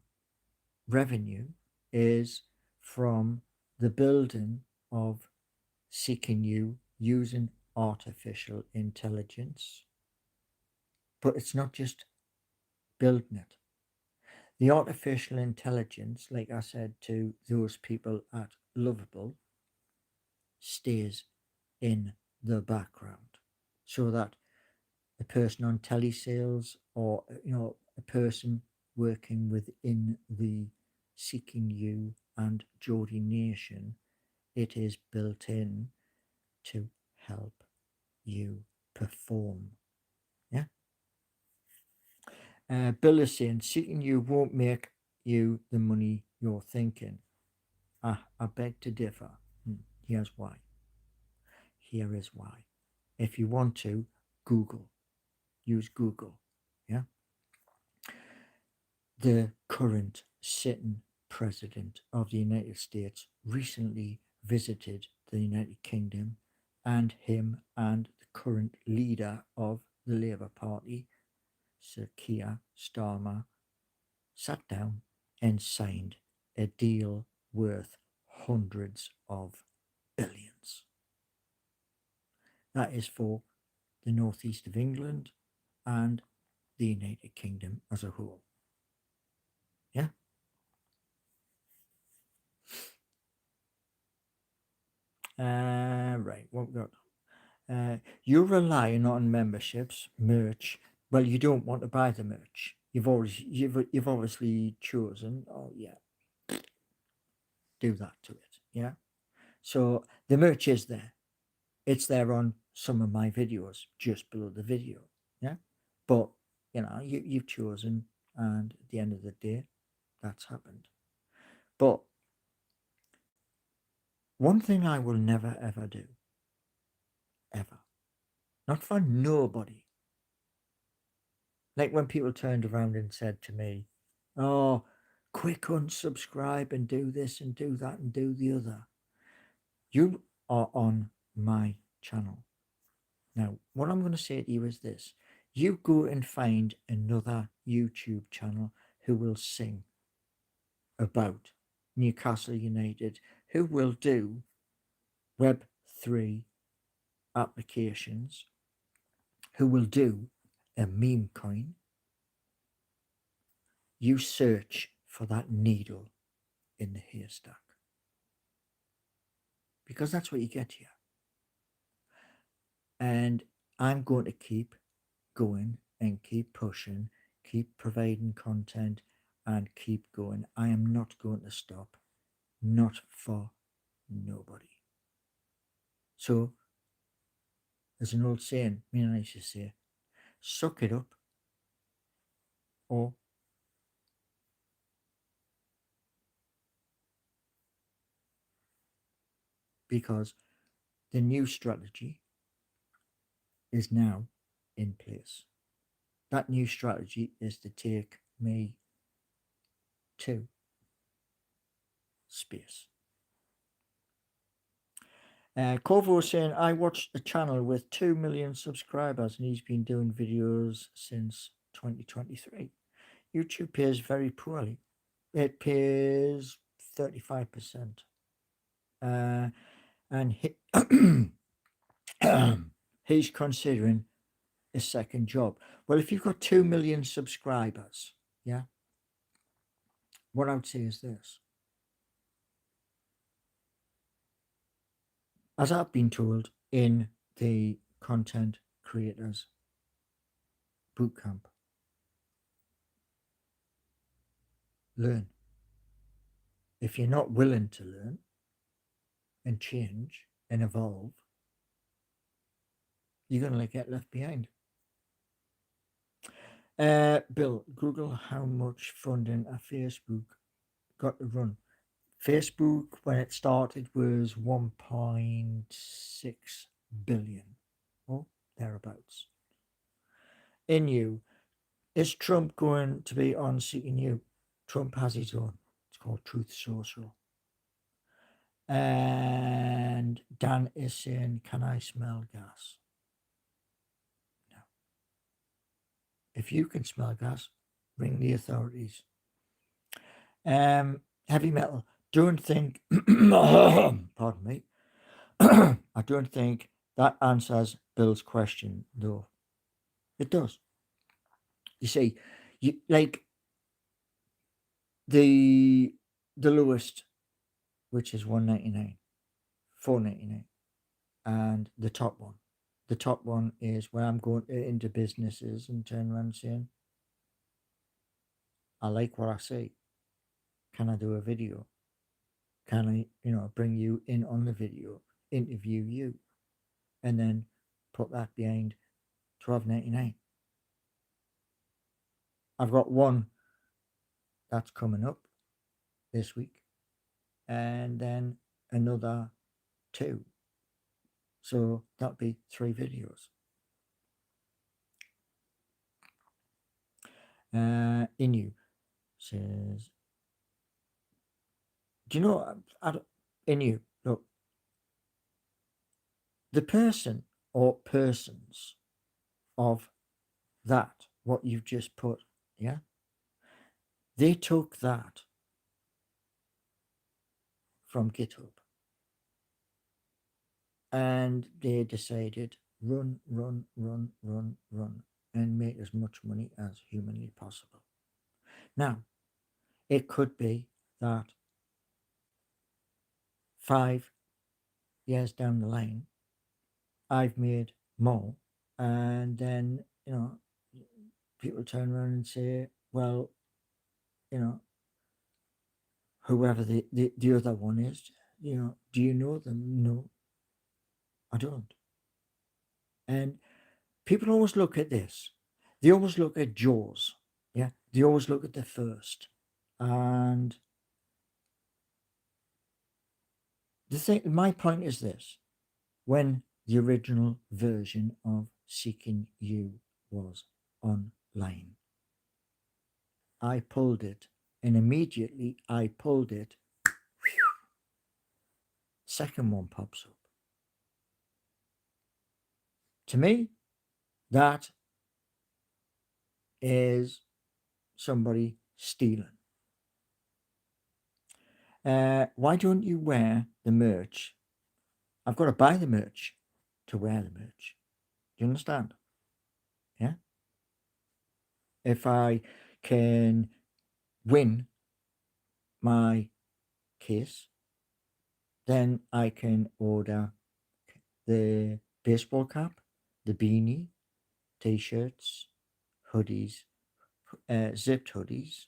revenue is from the building of Seeking You using artificial intelligence. But it's not just building it. The artificial intelligence, like I said to those people at Lovable, stays in the background so that a person on telesales or a person working within the Seeking You and Jordi Nation, it is built in to help you perform. Yeah. Bill is saying Seeking You won't make you the money you're thinking. I beg to differ. Here's why. Here is why. If you want to, Google. Use Google. Yeah. The current sitting president of the United States recently visited the United Kingdom, and him and the current leader of the Labour Party, Sir Keir Starmer, sat down and signed a deal worth hundreds of billions. That is for the northeast of England and the United Kingdom as a whole. Yeah. Right, what we got? You're relying on memberships, merch. Well, you don't want to buy the merch. You've obviously chosen. Oh yeah, do that to it. Yeah. So the merch is there. It's there on some of my videos, just below the video. Yeah. But you've chosen, and at the end of the day, that's happened. But one thing I will never ever do, ever, not for nobody. Like when people turned around and said to me, "Oh, quick unsubscribe and do this and do that and do the other." You are on my channel. Now, what I'm going to say to you is this. You go and find another YouTube channel who will sing about Newcastle United, who will do Web3 applications, who will do a meme coin. You search for that needle in the haystack, because that's what you get here. And I'm going to keep going and keep pushing, keep providing content, and keep going. I am not going to stop, not for nobody. So, there's an old saying, me and I used to say, suck it up, or because the new strategy is now in place. That new strategy is to take me to space. Corvo was saying, I watched a channel with 2 million subscribers and he's been doing videos since 2023. YouTube pays very poorly. It pays 35%. And he's considering a second job. Well, if you've got 2 million subscribers, yeah, what I would say is this. as I've been told in the content creators bootcamp, learn. If you're not willing to learn and change and evolve, you're going to get left behind. Bill, Google how much funding a Facebook got to run. Facebook, when it started, was 1.6 billion, or thereabouts. In you, is Trump going to be on Seeking You? Trump has his own. It's called Truth Social. And Dan is saying, can I smell gas? No. If you can smell gas, ring the authorities. Heavy metal. Don't think, pardon me, I don't think that answers Bill's question, though. It does. You see, like the lowest, which is $1.99, $4.99, and the top one. The top one is where I'm going into businesses and turn around saying, I like what I see. Can I do a video? Can I, bring you in on the video, interview you, and then put that behind $12.99. I've got one that's coming up this week, and then another 2. So that'll be 3 videos. Inu says, do you know, Inu, look, the person or persons of that, what you've just put, yeah, they took that from GitHub and they decided run, and make as much money as humanly possible. Now, it could be that 5 years down the line, I've made more, and then, people turn around and say, well, whoever the other one is, do you know them? No, I don't. And people always look at this. They always look at Jaws. Yeah. They always look at the first. And my point is this. When the original version of Seeking You was online, I pulled it, and immediately I pulled it, second one pops up. To me, that is somebody stealing. Why don't you wear the merch? I've got to buy the merch to wear the merch. Do you understand? Yeah. If I can win my case, then I can order the baseball cap, the beanie, t-shirts, hoodies, zipped hoodies,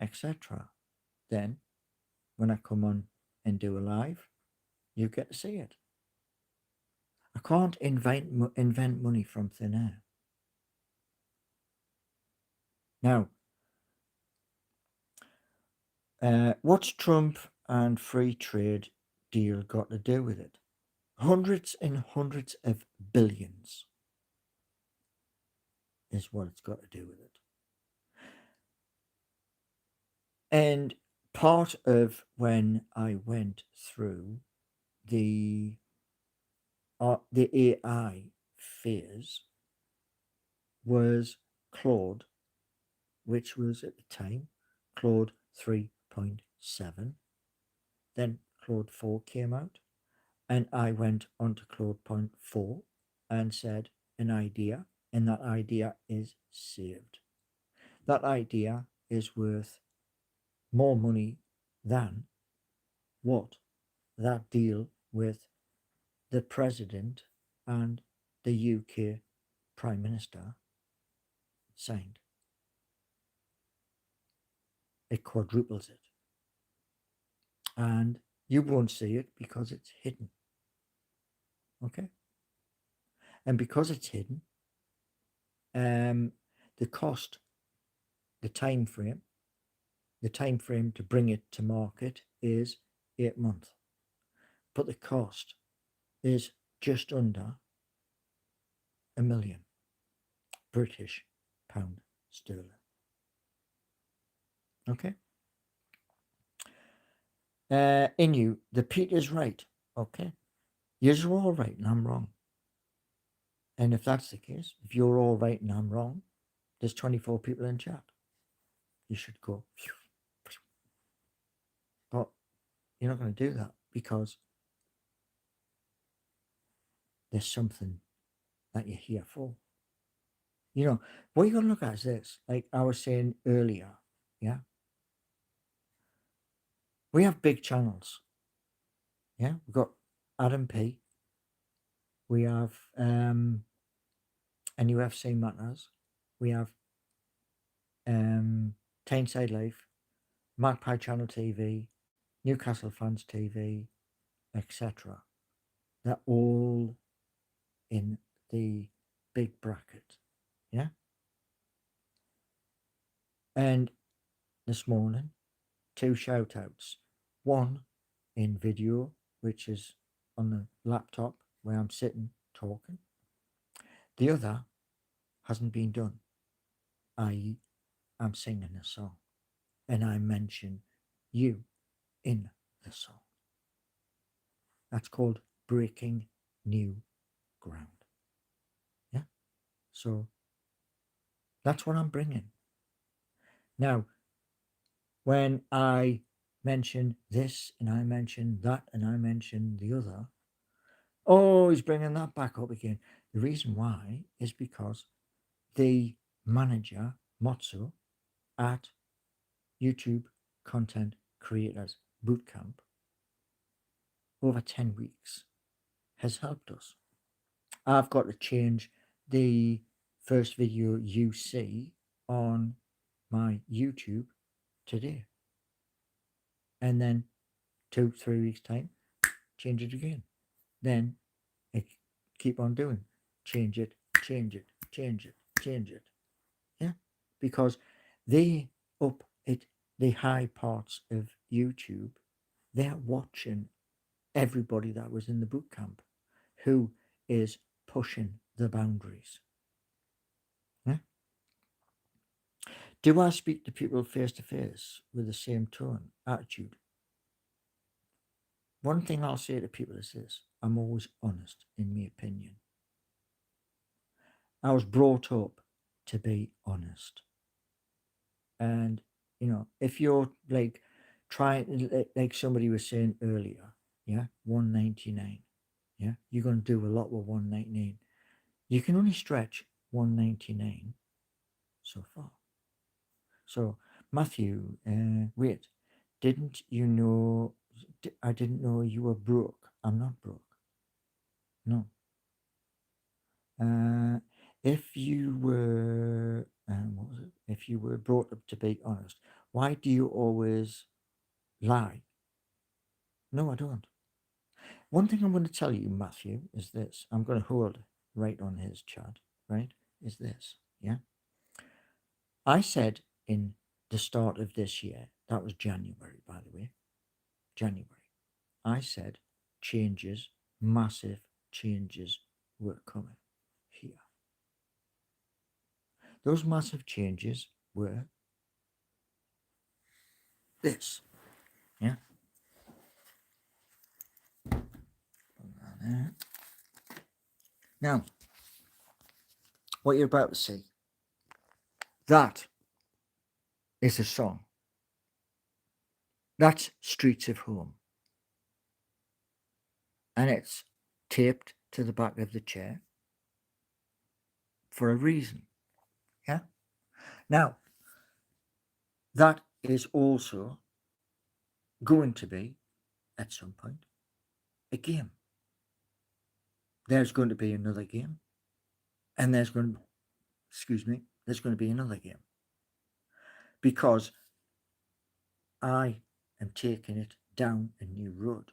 etc. Then when I come on and do a live, you get to see it. I can't invent money from thin air. Now, what's Trump and free trade deal got to do with it? Hundreds and hundreds of billions is what it's got to do with it. And part of when I went through the AI phase was Claude, which was at the time Claude 3.7. Then Claude 4 came out, and I went on to Claude 4 and said an idea, and that idea is saved. That idea is worth more money than what that deal with the President and the UK Prime Minister signed. It quadruples it. And you won't see it because it's hidden. Okay? And because it's hidden, the cost, the time frame to bring it to market is 8 months. But the cost is just under £1 million British pound sterling. Okay? In you, the Peter's right. Okay? You're all right and I'm wrong. And if that's the case, if you're all right and I'm wrong, there's 24 people in chat. You should go. But you're not going to do that because there's something that you're here for. You know, what you're going to look at is this. Like I was saying earlier, yeah? We have big channels. Yeah? We've got Adam P. We have NFC Matters. We have Tainside Life, Magpie Channel TV, Newcastle Fans TV, etc. They're all in the big bracket. Yeah? And this morning, 2 shout outs. One in video, which is on the laptop where I'm sitting talking. The other hasn't been done, i.e., I'm singing a song and I mention you in the song. That's called breaking new ground. Yeah? So that's what I'm bringing. Now, when I mention this and I mention that and I mention the other, oh, he's bringing that back up again. The reason why is because the manager, Motso, at YouTube Content Creators Bootcamp, over 10 weeks, has helped us. I've got to change the first video you see on my YouTube today. And then 2-3 weeks time, change it again. Then I keep on doing. Change it, change it, change it, change it. Yeah? Because they up at the high parts of YouTube, they're watching everybody that was in the boot camp who is pushing the boundaries. Yeah? Do I speak to people face to face with the same tone, attitude? One thing I'll say to people is this: I'm always honest in my opinion. I was brought up to be honest. And, you know, if you're like trying, like somebody was saying earlier, yeah, 199, yeah, you're going to do a lot with 199. You can only stretch 199 so far. So, Matthew, wait, didn't you know? I didn't know you were broke. I'm not broke. No. If you were, what was it? If you were brought up to be honest, why do you always lie? No, I don't. One thing I'm going to tell you, Matthew, is this. I'm going to hold right on his chat, right? Is this, yeah? I said in the start of this year, that was January, by the way, January, I said changes, massive changes were coming here. Those massive changes were this, yeah? Now, what you're about to see, that is a song. That's Streets of Home. And it's taped to the back of the chair for a reason. Yeah? Now, that is also going to be, at some point, a game. there's going to be another game, and there's going to, there's going to be another game, because I am taking it down a new road.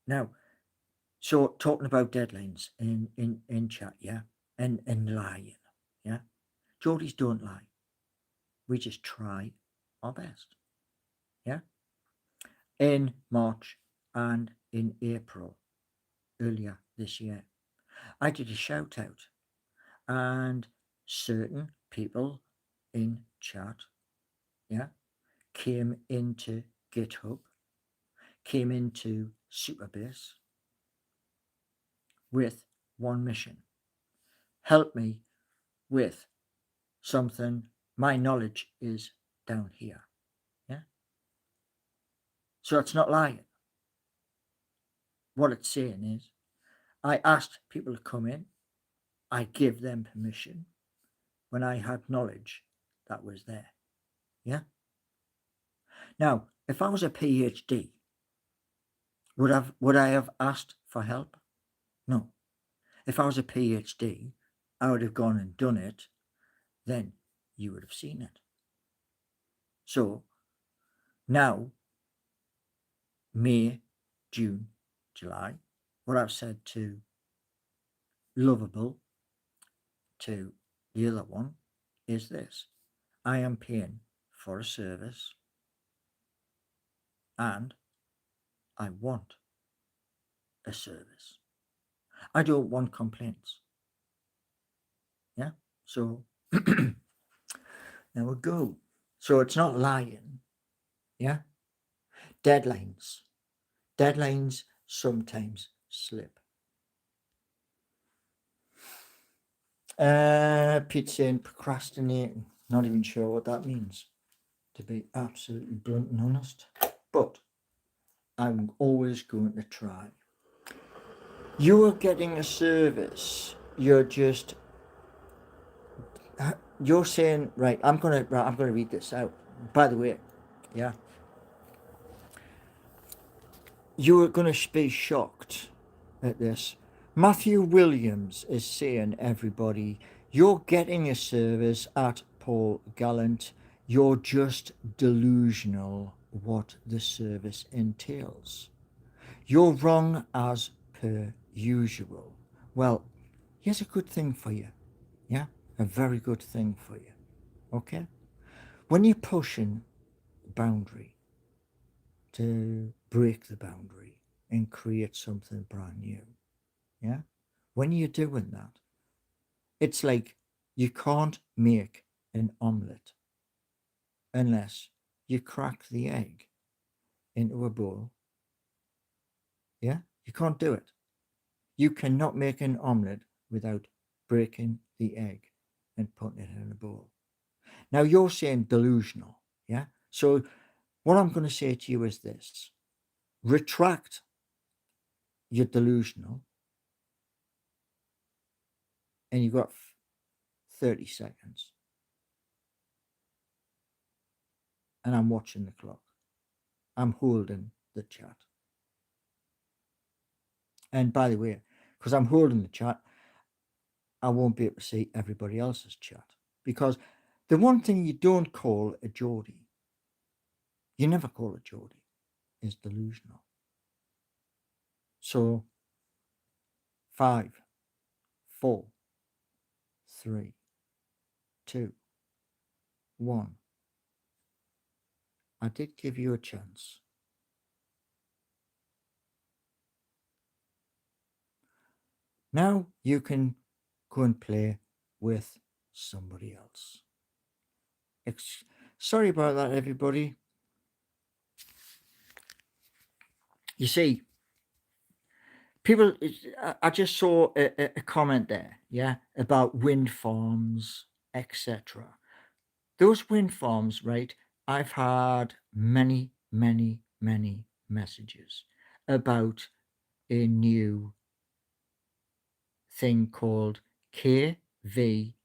Now, so talking about deadlines in chat, yeah, and lying, yeah. Geordies don't lie. We just try our best, yeah. In March and in April earlier this year, I did a shout out, and certain people in chat, yeah, came into GitHub, came into Superbase with one mission: help me with something. My knowledge is down here. Yeah. So it's not lying. What it's saying is, I asked people to come in, I give them permission when I had knowledge that was there. Yeah. Now, if I was a PhD, would I have asked for help? No. If I was a PhD, I would have gone and done it. Then you would have seen it. So now, May, June, July, what I've said to Lovable, to the other one, is this: I am paying for a service, and I want a service. I don't want complaints. Yeah. So there we go. So it's not lying. Yeah. Deadlines. Deadlines sometimes slip. Pete saying procrastinating. Not even sure what that means, to be absolutely blunt and honest. But I'm always going to try. You are getting a service. You're saying, right, I'm gonna read this out. By the way, yeah. You're gonna be shocked at this. Matthew Williams is saying, everybody, you're getting a service at Paul Gallant. You're just delusional what the service entails. You're wrong as per usual. Well, here's a good thing for you. Yeah? A very good thing for you. Okay? When you're pushing the boundary to break the boundary and create something brand new, yeah? When you're doing that, it's like you can't make an omelette unless you crack the egg into a bowl. Yeah? You can't do it. You cannot make an omelette without breaking the egg and putting it in a bowl. Now you're saying delusional. Yeah? So what I'm going to say to you is this: retract your delusional, and you've got 30 seconds. And I'm watching the clock. I'm holding the chat. And by the way, because I'm holding the chat, I won't be able to see everybody else's chat. Because the one thing you don't call a Jordi, you never call a Jordi, is delusional. So 5, 4, 3, 2, 1. I did give you a chance. Now you can go and play with somebody else. Sorry about that, everybody. You see, people, I just saw a comment there, yeah, about wind farms, etc. Those wind farms, right? I've had many, many, many messages about a new thing called KVARDIN.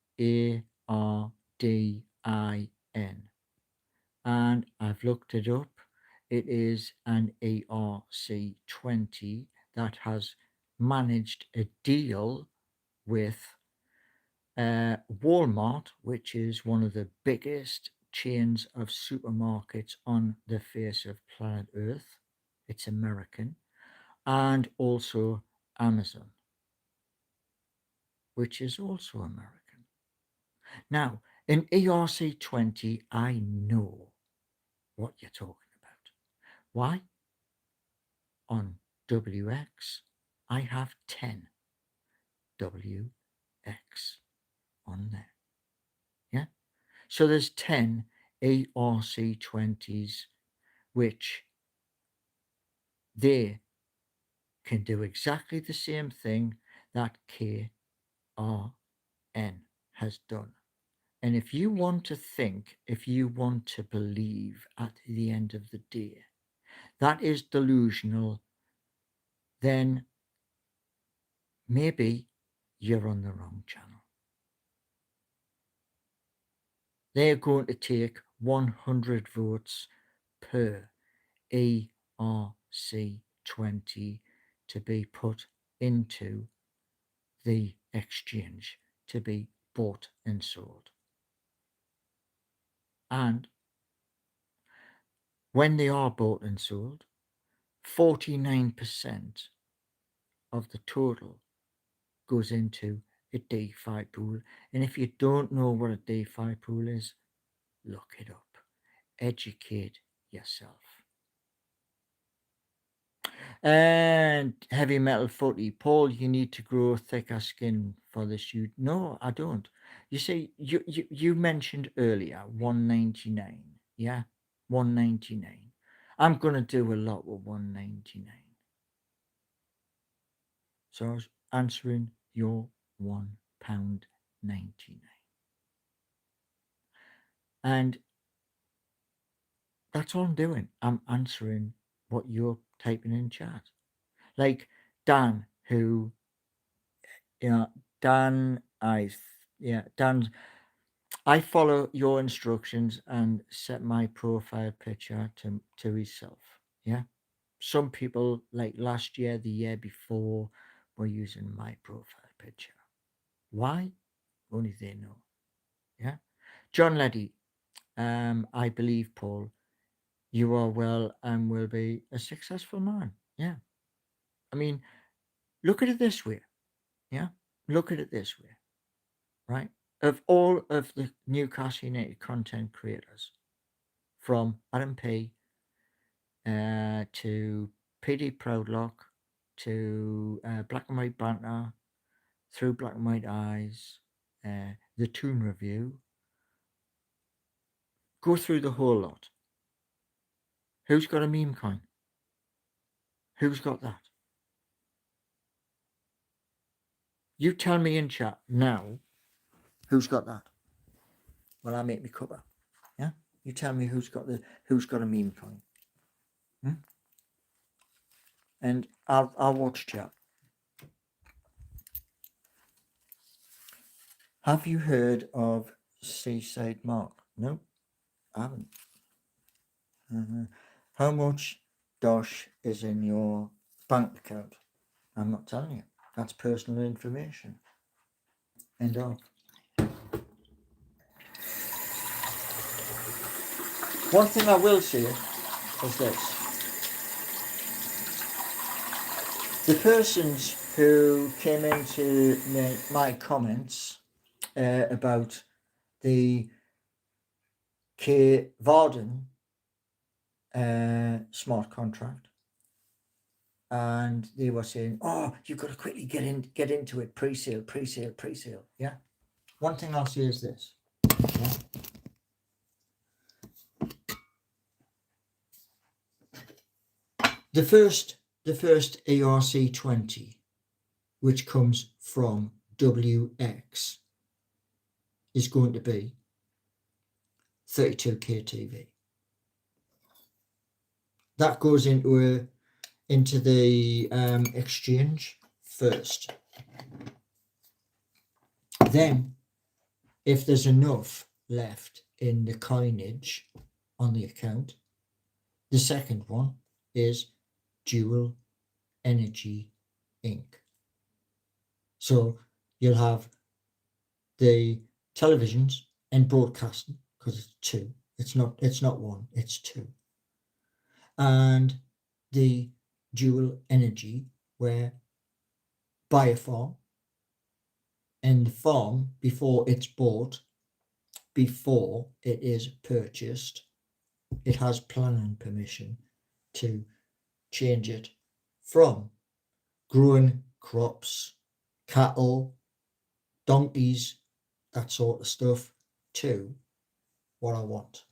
And I've looked it up. It is an ARC20 that has managed a deal with Walmart, which is one of the biggest chains of supermarkets on the face of planet Earth. It's American. And also Amazon, which is also American. Now, in ERC20, I know what you're talking about. Why? On WX, I have 10 WX on there. Yeah? So there's 10 ERC20s, which they can do exactly the same thing that KRN has done. And if you want to think, if you want to believe at the end of the day, that is delusional, then maybe you're on the wrong channel. They're going to take 100 votes per ERC20 to be put into the exchange to be bought and sold. And when they are bought and sold, 49% of the total goes into a DeFi pool. And if you don't know what a DeFi pool is, look it up. Educate yourself. And heavy metal footy, Paul, you need to grow thicker skin for the shoot. No, I don't. You see, you mentioned earlier 199. Yeah, 199. I'm gonna do a lot with 199. So I was answering your £1.99. And that's all I'm doing. I'm answering what you're typing in chat. Like Dan, who, Dan, Dan's, I follow your instructions and set my profile picture to himself. Yeah. Some people, like last year, the year before, were using my profile picture. Why? Only they know. Yeah. John Leddy, I believe, Paul, you are well and will be a successful man. Yeah. I mean, look at it this way. Yeah. Look at it this way. Right. Of all of the Newcastle United content creators, from Adam P to PD Proudlock to Black and White Banter, through Black and White Eyes, the Toon Review, go through the whole lot. Who's got a meme coin? Who's got that? You tell me in chat now, who's got that? Well, I make me cover. Yeah? You tell me who's got a meme coin. And I'll watch chat. Have you heard of Seaside Mark? No, I haven't. How much dosh is in your bank account? I'm not telling you. That's personal information. End of. One thing I will say is this. The persons who came into my comments about the K. Varden smart contract, and they were saying, "Oh, you've got to quickly get into it, pre-sale." Yeah. One thing I'll say is this. Yeah? The first ERC20, which comes from WX, is going to be 32k TV. That goes into the exchange first. Then, if there's enough left in the coinage on the account, the second one is Dual Energy Inc. So you'll have the televisions and broadcasting, because it's two. It's not one, it's two. And the dual energy, where buy a farm, and the farm, before it's bought, before it is purchased, it has planning permission to change it from growing crops, cattle, donkeys, that sort of stuff, to what I want.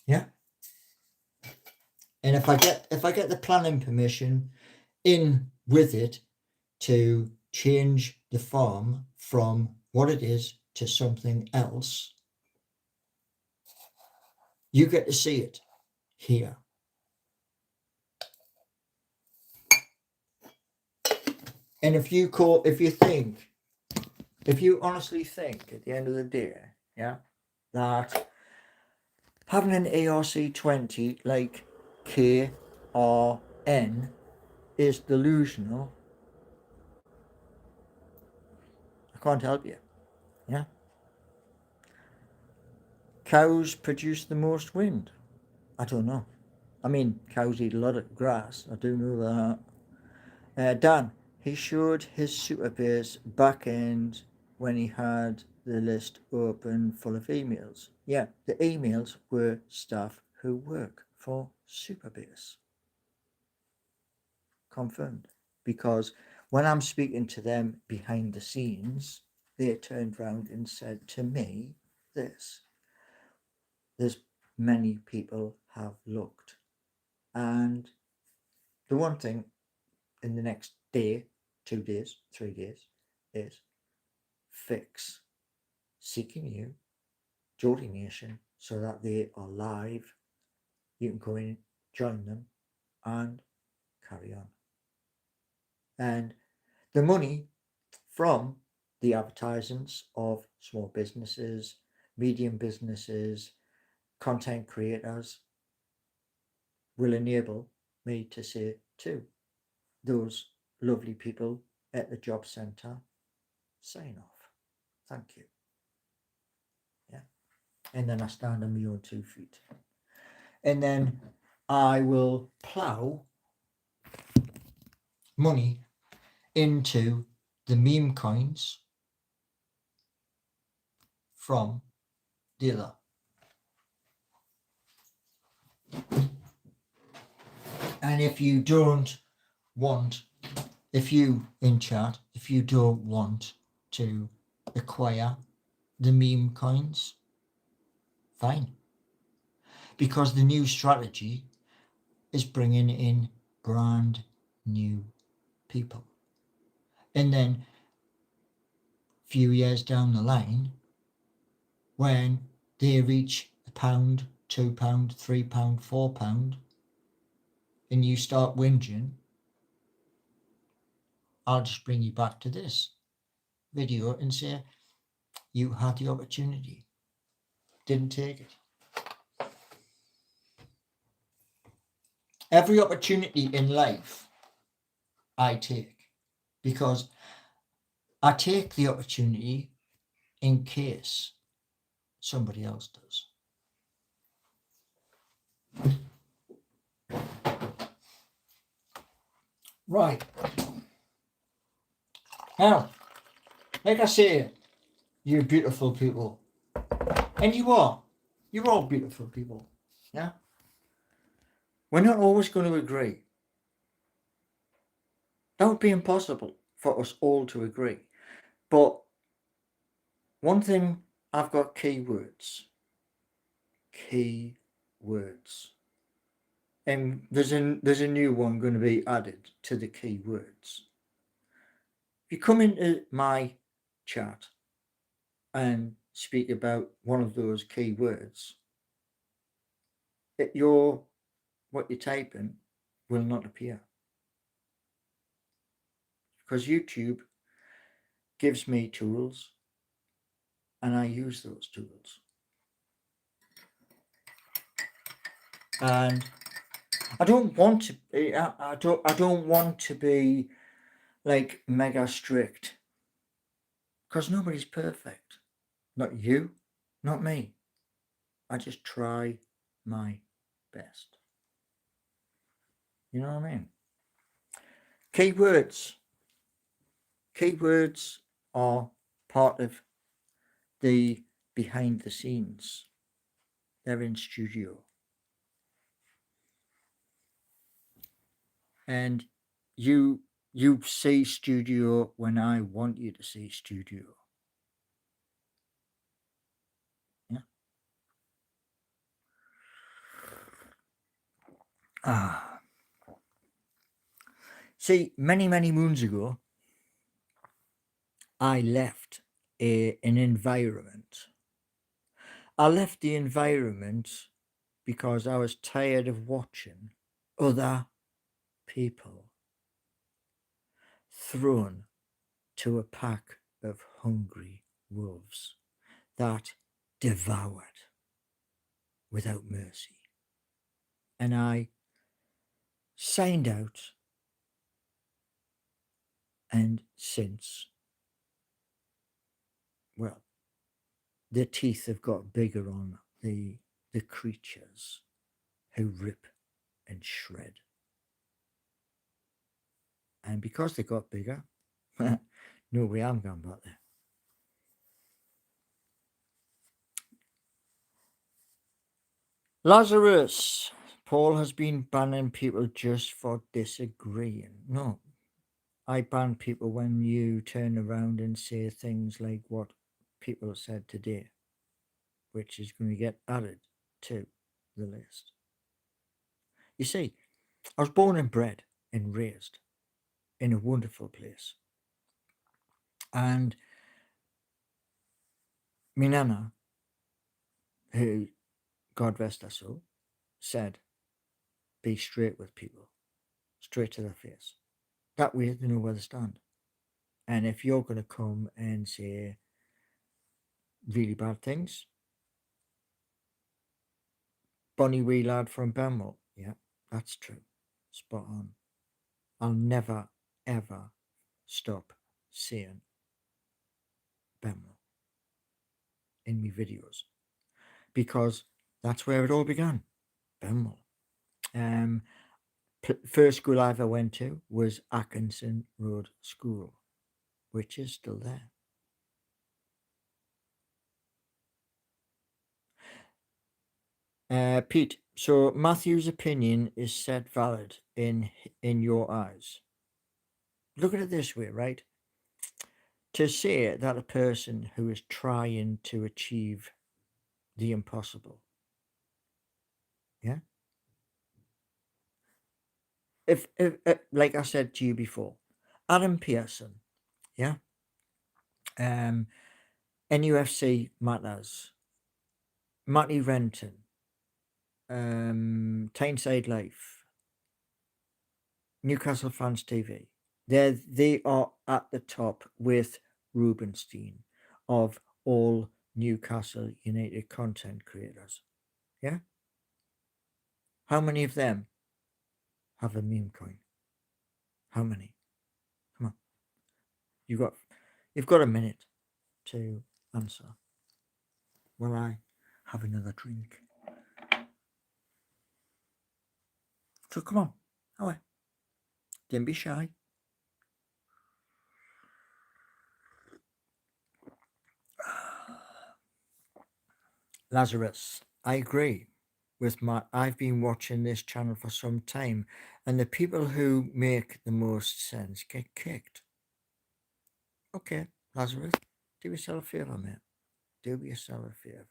Yeah. And if I get the planning permission in with it to change the farm from what it is to something else, you get to see it here. And if you honestly think at the end of the day, yeah, that having an ERC20 like KRN is delusional, I can't help you. Yeah. Cows produce the most wind. I don't know. I mean, cows eat a lot of grass. I do know that. Dan, he showed his Superbase back end when he had the list open full of emails. Yeah, the emails were staff who work for Superbase. Confirmed. Because when I'm speaking to them behind the scenes, they turned round and said to me this: there's many people have looked, and the one thing in the next day, 2 days, 3 days is fix Seeking You, Jordi Nation, so that they are live. You can go in, join them, and carry on. And the money from the advertisements of small businesses, medium businesses, content creators will enable me to say to those lovely people at the job centre, sign off. Thank you. Yeah. And then I stand on my own 2 feet. And then I will plough money into the meme coins from the other. And if you don't want, if you in chat, if you don't want to acquire the meme coins, fine. Because the new strategy is bringing in brand new people. And then a few years down the line, when they reach £1, £2, £3, £4, and you start whinging, I'll just bring you back to this video and say, you had the opportunity, didn't take it. Every opportunity in life I take, because I take the opportunity in case somebody else does. Right. Now, like I say, you beautiful people, and you're all beautiful people, yeah? We're not always going to agree. That would be impossible for us all to agree. But one thing, I've got keywords. Keywords. And there's a new one going to be added to the keywords. If you come into my chat and speak about one of those keywords, what you're typing will not appear. Because YouTube gives me tools and I use those tools. And I don't want to be like mega strict, because nobody's perfect. Not you, not me. I just try my best. You know what I mean? Keywords. Keywords are part of the behind the scenes. They're in studio. And you see studio when I want you to see studio. Yeah. See, many moons ago, I left an environment. I left the environment because I was tired of watching other people thrown to a pack of hungry wolves that devoured without mercy. And I signed out, and since, well, the teeth have got bigger on the creatures who rip and shred. And because they got bigger, no way I'm going back there. Lazarus. Paul has been banning people just for disagreeing. No, I ban people when you turn around and say things like what people said today, which is going to get added to the list. You see, I was born and bred and raised in a wonderful place. And my nana, who, God rest her soul, said, be straight with people, straight to their face. That way they know where they stand. And if you're going to come and say really bad things, Bonnie wee lad from Benwell, yeah, that's true. Spot on. I'll never, ever stop saying Benwell in my videos because that's where it all began, Benwell. First school I ever went to was Atkinson Road School, which is still there. Pete, so Matthew's opinion is set valid in your eyes. Look at it this way, right? To say that a person who is trying to achieve the impossible, yeah? If like I said to you before, Adam Pearson, yeah? NUFC Matters, Matty Renton, Tyneside Life, Newcastle Fans TV. They are at the top with Rubenstein of all Newcastle United content creators. Yeah? How many of them have a meme coin? How many? Come on. You've got a minute to answer while I have another drink. So come on. Away. Don't be shy. Lazarus, I agree with I've been watching this channel for some time, and the people who make the most sense get kicked. Okay, Lazarus, do yourself a favor, mate. Do yourself a favor.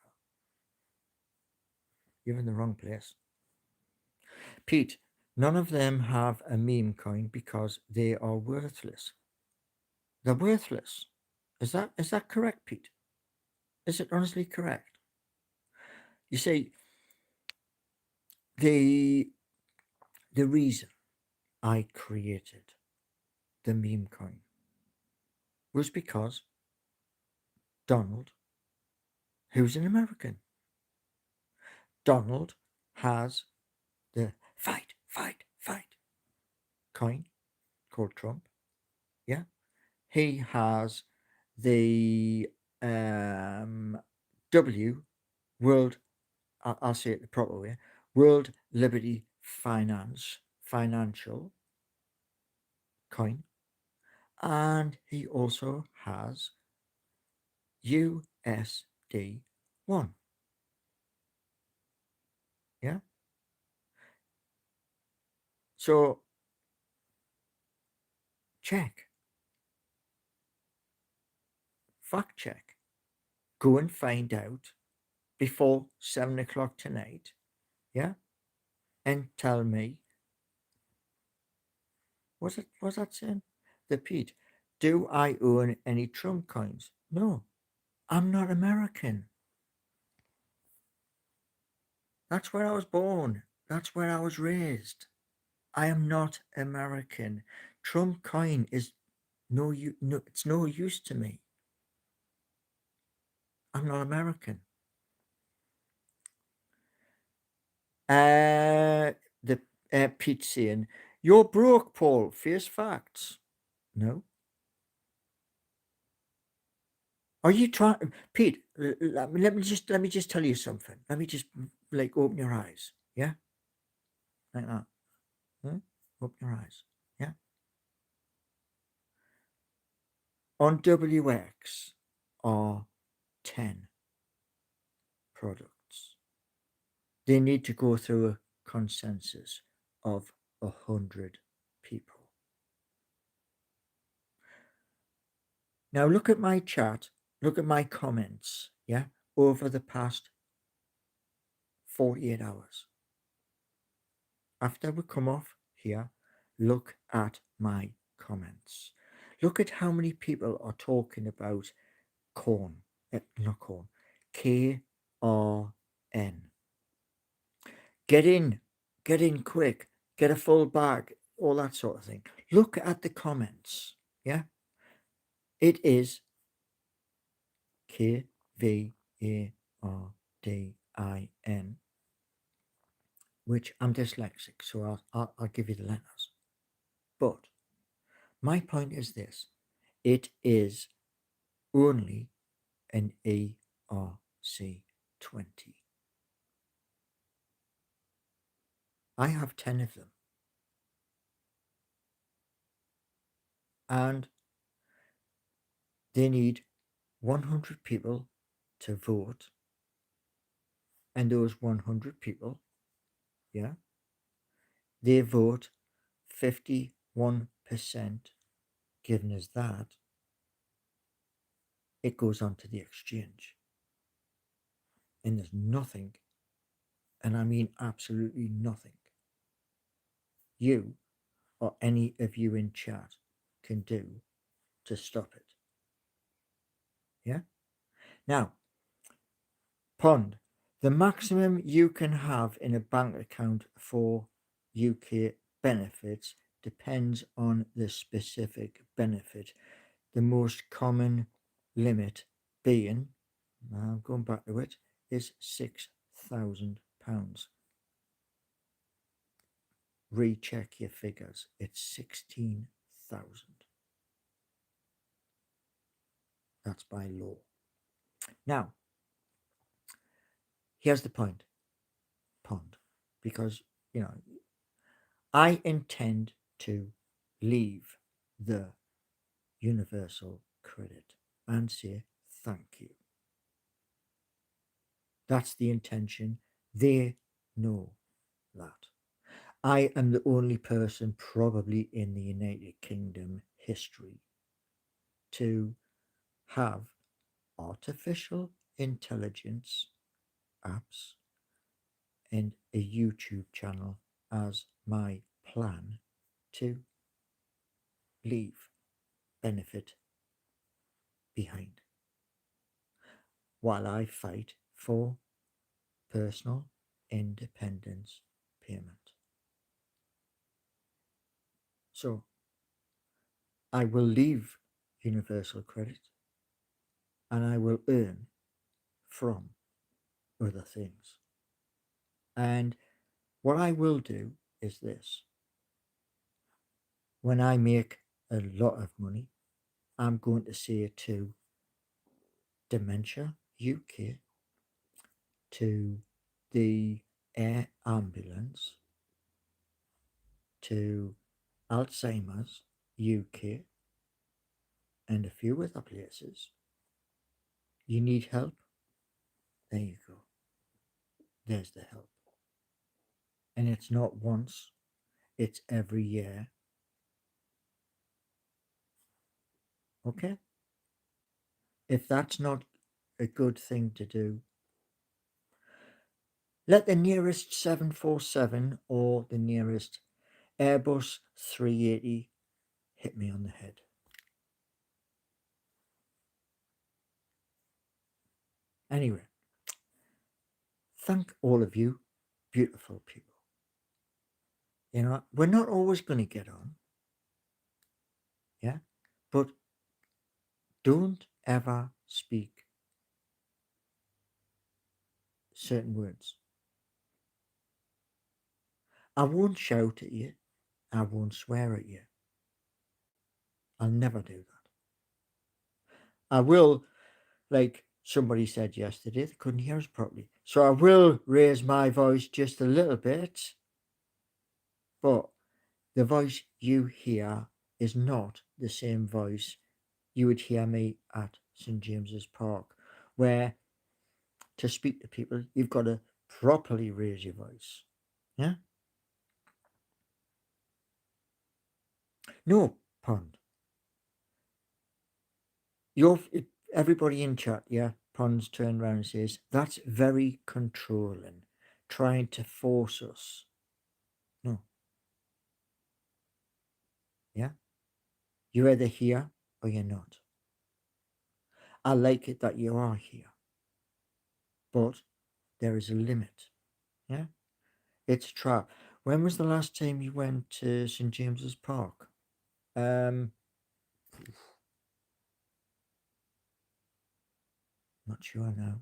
You're in the wrong place. Pete, none of them have a meme coin because they are worthless. They're worthless. Is that correct, Pete? Is it honestly correct? You see, the reason I created the meme coin was because Donald, who's an American, Donald has the fight coin called Trump. Yeah, he has the W World. I'll say it the proper way. World Liberty Financial coin, and he also has USD 1. Yeah. So check, fact check, go and find out before 7 o'clock tonight. Yeah, and tell me, was that saying? The Pete, do I own any Trump coins? No, I'm not American. That's where I was born. That's where I was raised. I am not American. Trump coin is no, it's no use to me. I'm not American. The Pete saying, you're broke, Paul. Face facts. No. Are you trying, Pete? Let me just tell you something. Let me just like open your eyes. Yeah, like that. Hmm? Open your eyes. Yeah. On WX are 10 products. They need to go through a consensus of 100 people. Now look at my chat. Look at my comments. Yeah, over the past 48 hours. After we come off here, look at my comments. Look at how many people are talking about corn, not corn, KRN. Get in quick, get a full bag, all that sort of thing. Look at the comments. Yeah, it is KVARDIN, which I'm dyslexic, so I'll give you the letters. But my point is this: it is only an ERC20. I have 10 of them, and they need 100 people to vote, and those 100 people, yeah, they vote 51%. Given as that, it goes on to the exchange, and there's nothing, and I mean absolutely nothing, you or any of you in chat can do to stop it. Yeah. Now, Pond, the maximum you can have in a bank account for UK benefits depends on the specific benefit. The most common limit being, now going back to it, is £6,000. Recheck your figures. It's 16,000. That's by law. Now, here's the point, Pond, because, I intend to leave the universal credit and say thank you. That's the intention. They know that. I am the only person probably in the United Kingdom history to have artificial intelligence apps and a YouTube channel as my plan to leave benefit behind while I fight for personal independence payment. So I will leave universal credit and I will earn from other things. And what I will do is this: when I make a lot of money, I'm going to say it to Dementia UK, to the Air Ambulance, to Alzheimer's UK, and a few other places. You need help? There you go. There's the help. And it's not once, it's every year. Okay? If that's not a good thing to do, let the nearest 747 or the nearest Airbus 380 hit me on the head. Anyway, thank all of you, beautiful people. You know, we're not always going to get on, yeah, but don't ever speak certain words. I won't shout at you, I won't swear at you. I'll never do that. I will, like somebody said yesterday, they couldn't hear us properly. So I will raise my voice just a little bit, but the voice you hear is not the same voice you would hear me at St. James's Park, where to speak to people, you've got to properly raise your voice. Yeah? No, Pond. You're, everybody in chat, yeah? Pond's turned around and says, that's very controlling, trying to force us. No. Yeah? You're either here or you're not. I like it that you are here, but there is a limit. Yeah? It's a trap. When was the last time you went to St. James's Park? Not sure now.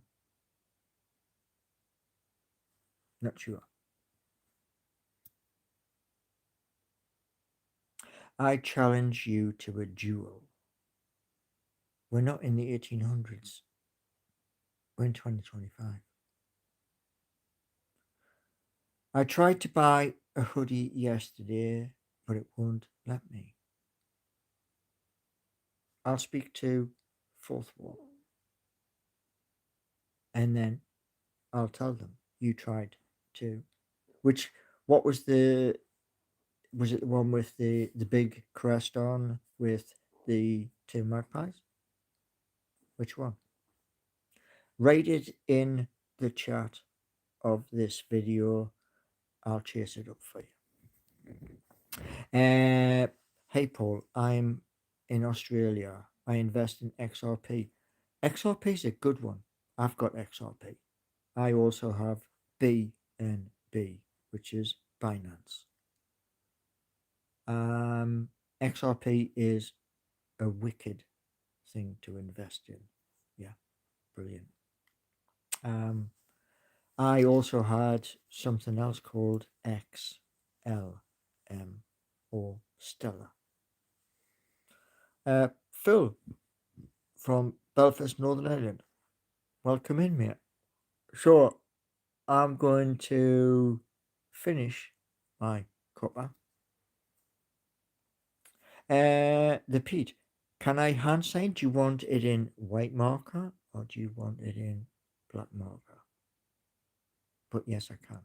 Not sure. I challenge you to a duel. We're not in the 1800s. We're in 2025. I tried to buy a hoodie yesterday, but it won't let me. I'll speak to Fourth Wall. And then I'll tell them you tried to. What was it the one with the big crest on with the two magpies? Which one? Write it in the chat of this video. I'll chase it up for you. Hey Paul, I'm in Australia. I invest in XRP. XRP is a good one. I've got XRP. I also have BNB, which is Binance. XRP is a wicked thing to invest in. Yeah, brilliant. I also had something else called XLM or Stella. Phil from Belfast, Northern Ireland. Welcome in, mate. So I'm going to finish my cuppa. The Pete, can I hand sign? Do you want it in white marker or do you want it in black marker? But yes, I can.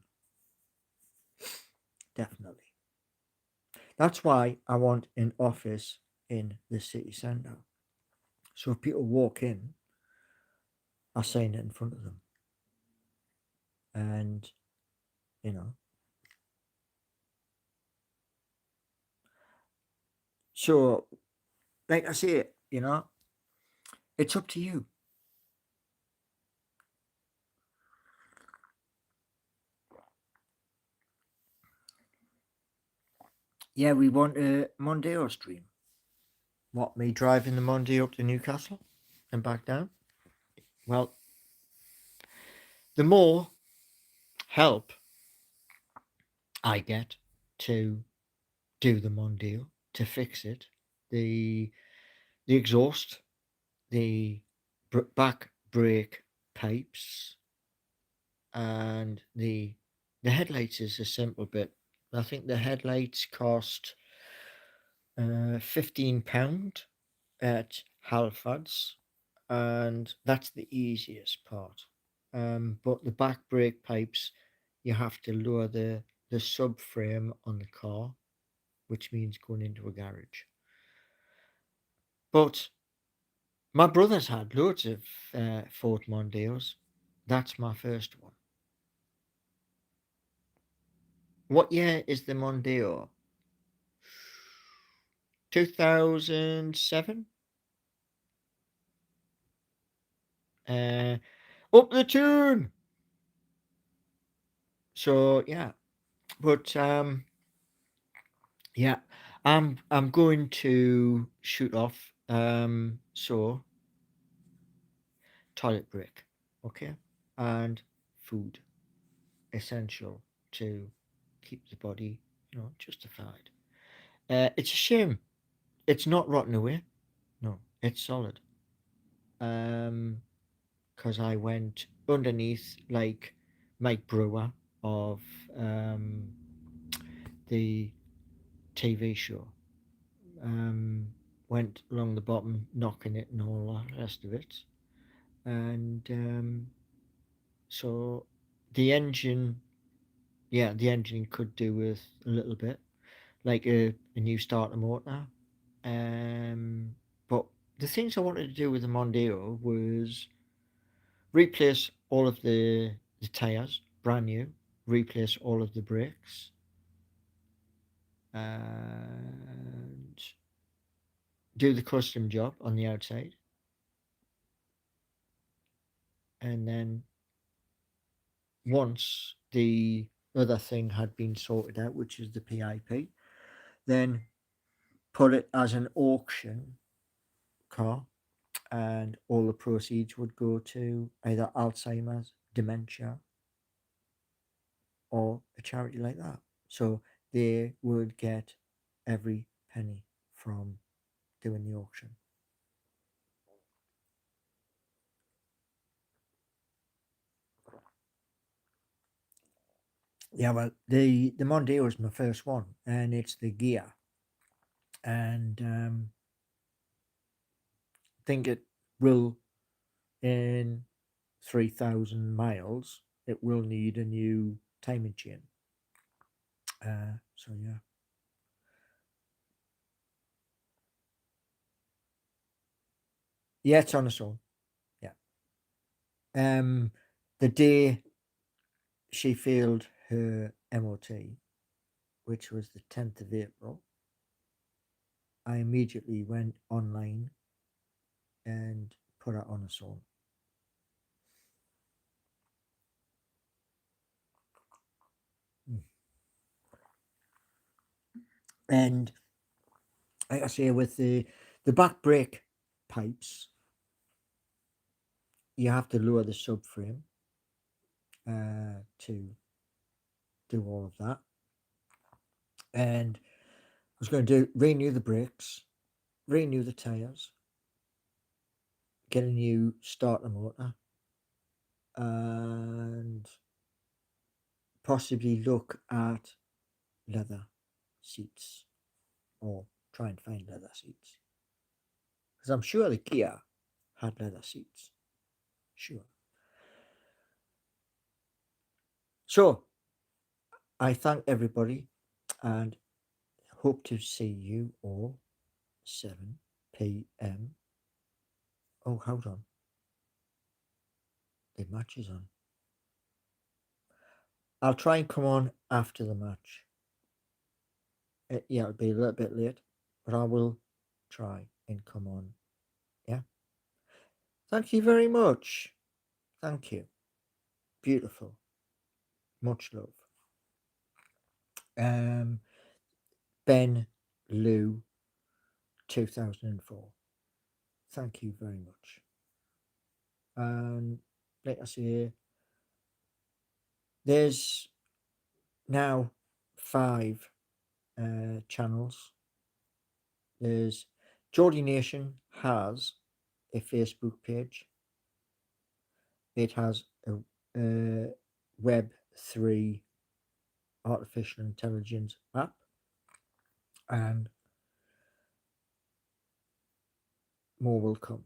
Definitely. That's why I want an office in the city centre. So if people walk in, I sign it in front of them. And, you know. So, like I say, you know, it's up to you. Yeah, we want a Mondeo stream. What, me driving the Mondeo up to Newcastle and back down? Well, the more help I get to do the Mondeo, to fix it, the exhaust, the back brake pipes, and the headlights is a simple bit. I think the headlights cost £15 at Halifax, and that's the easiest part. But the back brake pipes, you have to lower the subframe on the car, which means going into a garage. But my brother's had loads of Ford Mondeos. That's my first one. What year is the Mondeo? 2007? Uh, Up the tune! So, yeah. But, yeah, I'm going to shoot off. So toilet break, okay, and food, essential to keep the body, justified. It's a shame it's not rotten away. No, it's solid. Because I went underneath like Mike Brewer of um the TV show. Um, Went along the bottom, knocking it and all the rest of it, and so the engine, yeah, the engine could do with a little bit, like a new starter motor. Um, but the things I wanted to do with the Mondeo was replace all of the tires, brand new, replace all of the brakes, and do the custom job on the outside, and then once the other thing had been sorted out, which is the PIP, then put it as an auction car, and all the proceeds would go to either Alzheimer's, dementia, or a charity like that. So they would get every penny from doing the auction. Yeah, well, the Mondeo is my first one, and it's the gear, and think it will, in 3,000 miles, it will need a new timing chain. So yeah. Yeah, it's on its own. Yeah. The day she failed her MOT, which was the 10th of April, I immediately went online and put it on its own. And like I say, with the back brake pipes, you have to lower the subframe to do all of that. And I was going to renew the brakes, renew the tires, get a new starter motor, and possibly look at leather seats, or try and find leather seats. Because I'm sure the Kia had leather seats. Sure. So I thank everybody and hope to see you all 7 p.m. Oh, hold on. The match is on. I'll try and come on after the match. Yeah, it'll be a little bit late, but I will try and come on. Yeah. Thank you very much. Thank you. Beautiful. Much love. Um, Ben Lou 2004. Thank you very much. And like I say, there's now 5 channels. There's Jordi Nation has a Facebook page. It has a Web3 artificial intelligence app, and more will come.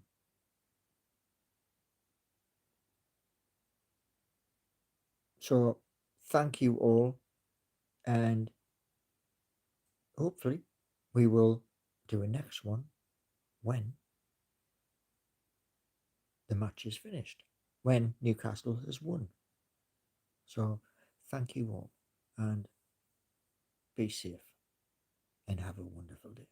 So thank you all, and hopefully we will do a next one when the match is finished, when Newcastle has won. So thank you all, and be safe and have a wonderful day.